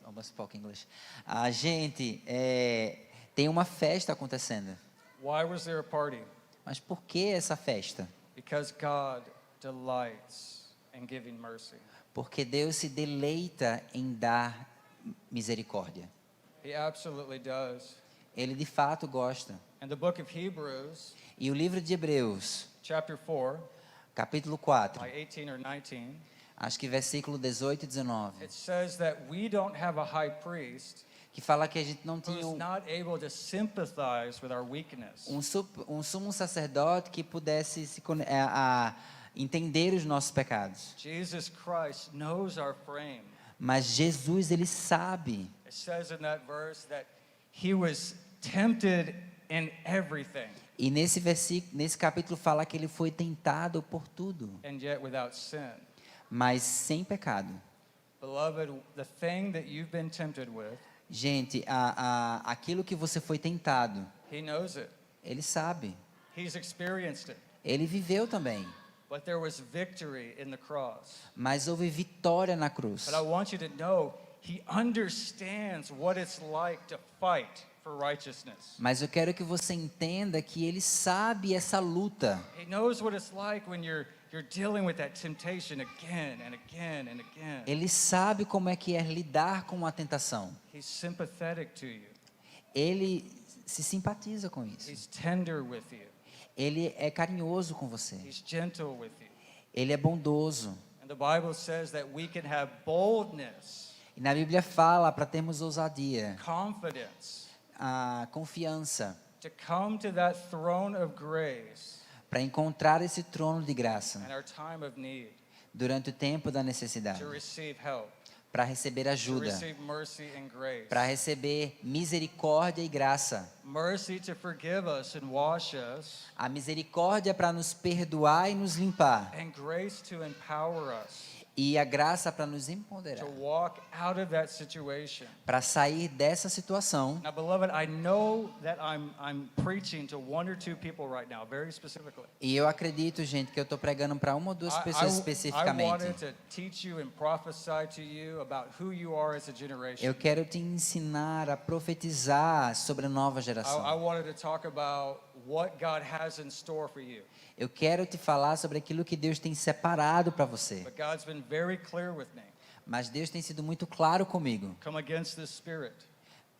almost spoke English. A gente, tem uma festa acontecendo. Why was there a party? Mas por que essa festa? Because God delights in giving mercy. Porque Deus se deleita em dar misericórdia. He absolutely does. Ele de fato gosta. In the book of Hebrews, E o livro de Hebreus, chapter 4, capítulo 4, like 18 or 19, acho que versículo 18 e 19, it says that we don't have a high priest que fala que a gente não who's tinha not able to sympathize with our weakness. um sumo sacerdote que pudesse entender os nossos pecados. Jesus Christ knows our frame. Mas Jesus, ele sabe. It says in that verse that He was tempted in everything, E nesse capítulo fala que ele foi tentado por tudo, and yet without sin. mas sem pecado. Beloved, the thing that you've been tempted with, Gente, aquilo que você foi tentado, He knows it. ele sabe. He's experienced it. Ele viveu também. But there was victory in the cross. Mas houve vitória na cruz. But I want you to know, He understands what it's like to fight for righteousness. Mas eu quero que você entenda que ele sabe essa luta. He knows what it's like when you're dealing with that temptation again and again and again. Ele sabe como é que é lidar com a tentação. He's sympathetic to you. Ele se simpatiza com isso. He's tender with you. Ele é carinhoso com você. He's gentle with you. Ele é bondoso. And the Bible says that we can have boldness, E na Bíblia fala para termos ousadia, confidence, a confiança, to come to that throne of grace para encontrar esse trono de graça in our time of need, durante o tempo da necessidade, to receive help, para receber to ajuda, receive mercy and grace. para receber misericórdia e graça. Mercy to forgive us and wash us, A misericórdia para nos perdoar e nos limpar. and grace to empower us E a graça para nos empoderar. to walk out of that situation. Para sair dessa situação. Now, beloved, I know that I'm preaching to one or two people right now, very specifically. E eu acredito, gente, que eu estou pregando para uma ou duas pessoas I especificamente. wanted to teach you and prophesy to you about who you are as a generation. Eu quero te ensinar a profetizar sobre a nova I geração. wanted to talk about what God has in store for you. Eu quero te falar sobre aquilo que Deus tem separado para você. But God's been very clear with me. Mas Deus tem sido muito claro comigo. Come against this spirit.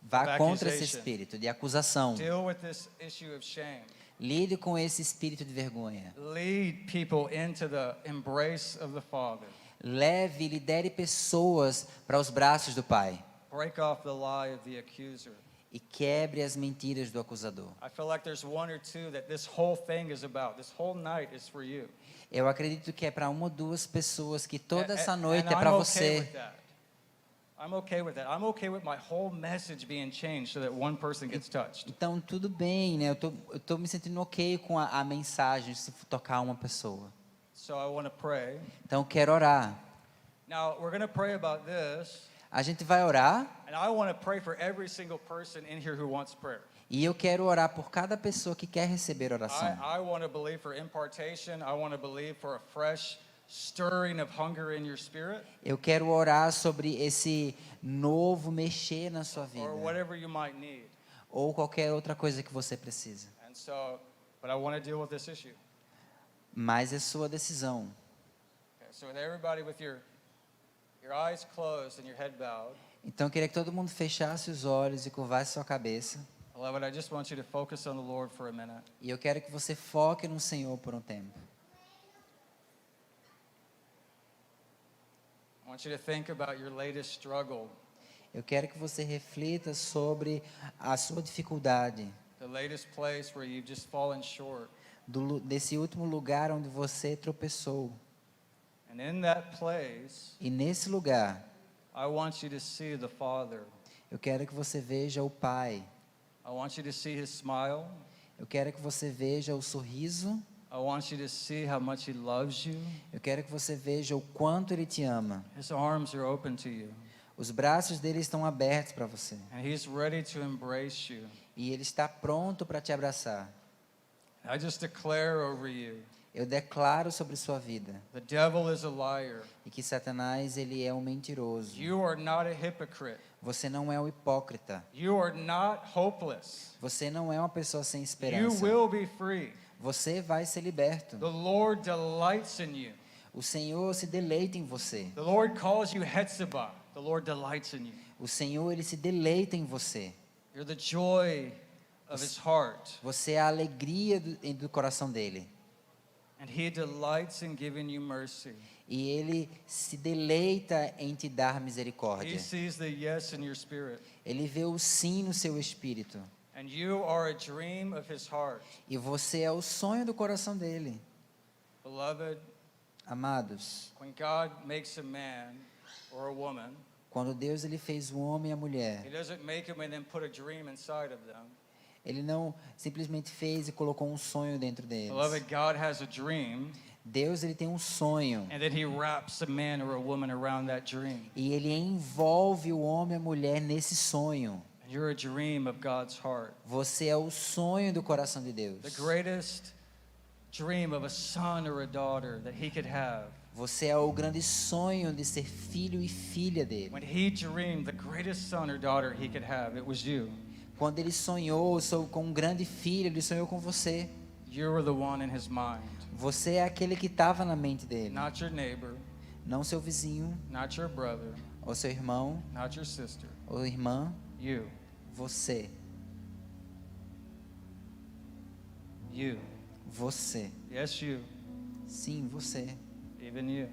Vá Of contra esse accusation. espírito de acusação. Deal with this issue of shame. Lide com esse espírito de vergonha. Lead people into the embrace of the Father. Leve e lidere pessoas para os braços do Pai. Break off the lie of the accuser. E quebre as mentiras do acusador. I feel like there's one or two that this whole thing is about. This whole night is for you. Eu acredito que é para uma ou duas pessoas que toda essa And noite é I'm para okay você. with that. I'm okay with that. I'm okay with my whole message being changed so that one person gets touched. Então tudo bem, né? Eu tô me sentindo ok com a mensagem se tocar uma pessoa. So I want to pray. Então eu quero orar. Now, we're going to pray about this. A gente vai orar And I want to pray for every single person in here who wants prayer. e eu quero orar por cada pessoa que quer receber oração. I want to believe for impartation. I want to believe for a fresh stirring of hunger in your spirit, Eu quero orar sobre esse novo mexer na sua vida or whatever you might need. ou qualquer outra coisa que você precisa. And so, but I want to deal with this issue. Mas é sua decisão. Okay, so with everybody with your eyes closed and your head bowed, Então eu queria que todo mundo fechasse os olhos e curvasse sua cabeça. beloved, I just want you to focus on the Lord for a minute. E eu quero que você foque no Senhor por um tempo. I want you to think about your latest struggle, Eu quero que você reflita sobre a sua dificuldade, the latest place where you've just fallen short. desse último lugar onde você tropeçou. And in that place, E nesse lugar, I want you to see the Father. eu quero que você veja o Pai. I want you to see His smile. Eu quero que você veja o sorriso. I want you to see how much He loves you. Eu quero que você veja o quanto Ele te ama. His arms are open to you. Os braços dele estão abertos para você. And He's ready to embrace you. E Ele está pronto para te abraçar. I just declare over you, Eu declaro sobre sua vida the devil is a liar. e que Satanás ele é um mentiroso. You are not a hypocrite. Você não é um hipócrita. You are not hopeless. Você não é uma pessoa sem You esperança. will be free. Você vai ser liberto. The Lord delights in you. O Senhor se deleita em você. The Lord calls you Hetzibah. The Lord delights in you. O Senhor ele se deleita em você. You're the joy of His heart. Você é a alegria do coração dele. And He delights in giving you mercy. E ele se deleita em te dar misericórdia. He sees the yes in your spirit. Ele vê o sim no seu espírito. And you are a dream of His heart. E você é o sonho do coração dele. Beloved, Amados, when God makes a man or a woman, quando Deus ele fez o homem e a He mulher, doesn't make them and then put a dream inside of them. ele não simplesmente fez e colocou um sonho dentro deles. Beloved, God has a dream, Deus ele tem um sonho and then He wraps a man or a woman around that dream. e ele envolve o homem e a mulher nesse sonho. And you're a dream of God's heart. Você é o sonho do coração de Deus. The greatest dream of a son or a daughter that He could have. Você é o grande sonho de ser filho e filha dele. When He dreamed the greatest son or daughter He could have, it was you. Quando ele sonhou com um grande filho, ele sonhou com você. You were the one in His mind. Você é aquele que estava na mente dele. Not your neighbor, Não seu vizinho, not your brother, ou seu irmão, not your sister. ou irmã. You. Você. You. Você. Yes, you. Sim, você. Even you.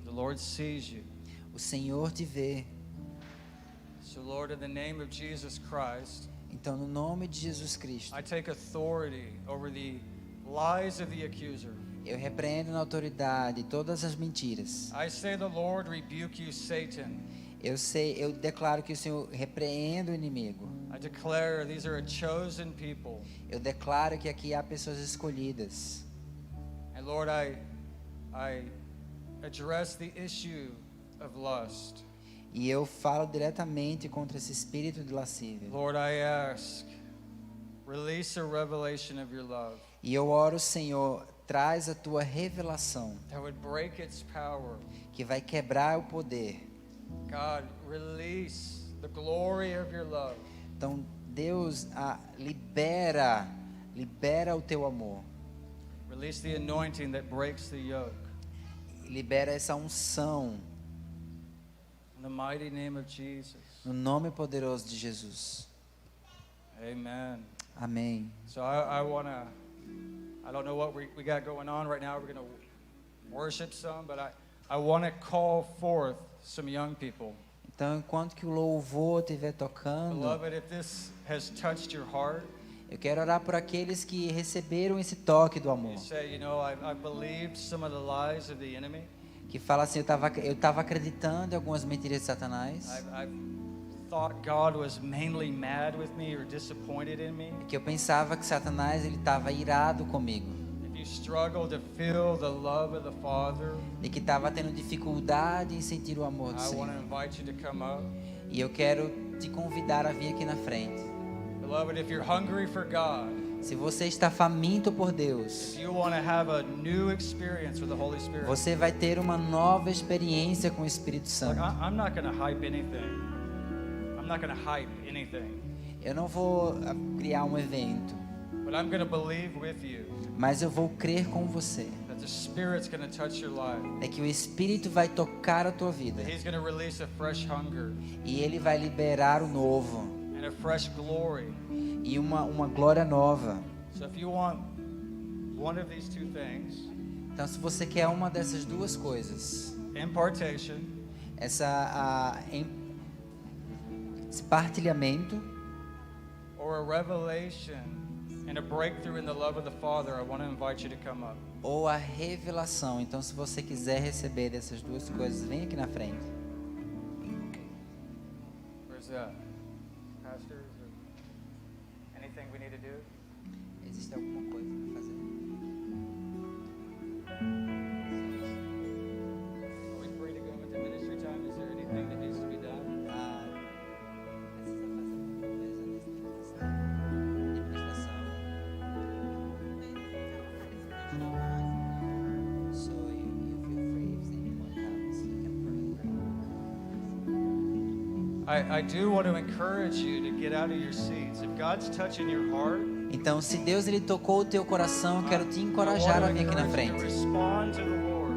The Lord sees you. O Senhor te vê. So, Lord, in the name of Jesus Christ, Então, no nome de Jesus Cristo, I take authority over the lies of the accuser. eu repreendo na autoridade todas as mentiras. I say, the Lord rebuke you, Satan. Eu declaro que o Senhor repreende o inimigo. I declare these are a chosen people. Eu declaro que aqui há pessoas escolhidas. And Lord, I address the issue of lust. E eu falo diretamente contra esse espírito de lascívia. Lord, I ask, release a revelation of your love E eu oro, Senhor, traz a tua revelação, that would break its power. que vai quebrar o poder. God, release the glory of your love. Então, Deus, libera o teu amor. Release the anointing that breaks the yoke. Libera essa unção In the mighty name of Jesus. no nome poderoso de Jesus. Amen. Amém. So I don't know what we got going on right now. We're going to worship some, but I want to call forth some young people. Então, enquanto que o louvor estiver tocando, Beloved, if this has touched your heart, eu quero orar por aqueles que receberam esse toque do amor. you say, I believed some of the lies of the enemy. Que fala assim, eu tava acreditando em algumas mentiras de Satanás. I've thought God was mainly mad with me or disappointed in me. Que eu pensava que Satanás ele estava irado comigo. If you struggle to feel the love of the Father, E que estava tendo dificuldade em sentir o amor do I want Senhor. to invite you to come up. E eu quero te convidar a vir aqui na frente. Beloved, if you're hungry for God, Se você está faminto por Deus, if you want to have a new experience with the Holy Spirit, você vai ter uma nova experiência com o Espírito like, Santo. I'm not going to hype anything. I'm not going to hype anything. Eu não vou criar um evento, But I'm going to believe with you mas eu vou crer com você. that the Spirit's going to touch your life. É que o Espírito vai tocar a tua vida. That He's going to release a fresh hunger E Ele vai liberar o novo. and a fresh glory. E uma glória nova. So if you want one of these two things, Então, se você quer uma dessas duas coisas, impartation, esse partilhamento or a revelation and a breakthrough in the love of the Father, I want to invite you to come up. ou a revelação. Então, se você quiser receber dessas duas coisas, vem aqui na frente. Where's that? Pastors? Or anything we need to do? Existe alguma coisa para fazer? Are we free to go into ministry time? Is there anything that needs to be done? Precisa fazer alguma coisa nessa administração? So you feel free if anyone comes, you can pray. I do want to encourage you to get out of your seats. If God's touching your heart, Então, se Deus ele tocou o teu coração, eu quero te encorajar a vir aqui na frente. Respond to the Lord.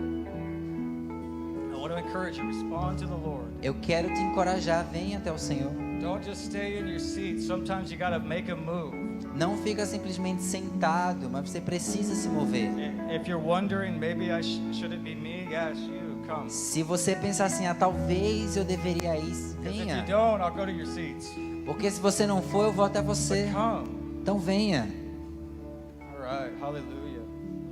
I want to encourage you, respond to the Lord. Eu quero te encorajar, vem até o Senhor. Don't just stay in your seat. Sometimes you got to make a move. Não fica simplesmente sentado, mas você precisa se mover. If you're wondering, maybe should it be me? Yes, you come. Se você pensar assim, talvez eu deveria ir, If you venha. don't, I'll go to your seats. Porque se você não for, eu vou até você. But come. Então venha. All right, hallelujah.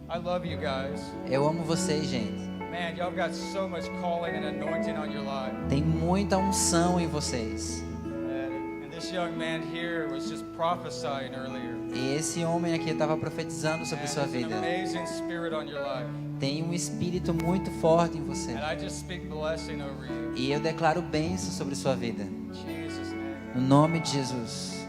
I love you guys. Eu amo vocês, gente. Man, y'all got so much calling and anointing on your life. Tem muita unção em vocês. And this young man here was just prophesying earlier. E esse homem aqui estava profetizando sobre And sua there's an vida. amazing spirit on your life. Tem um espírito muito forte em você. And I just speak blessing over you. E eu declaro bênção sobre sua vida. In Jesus' name. No nome de Jesus.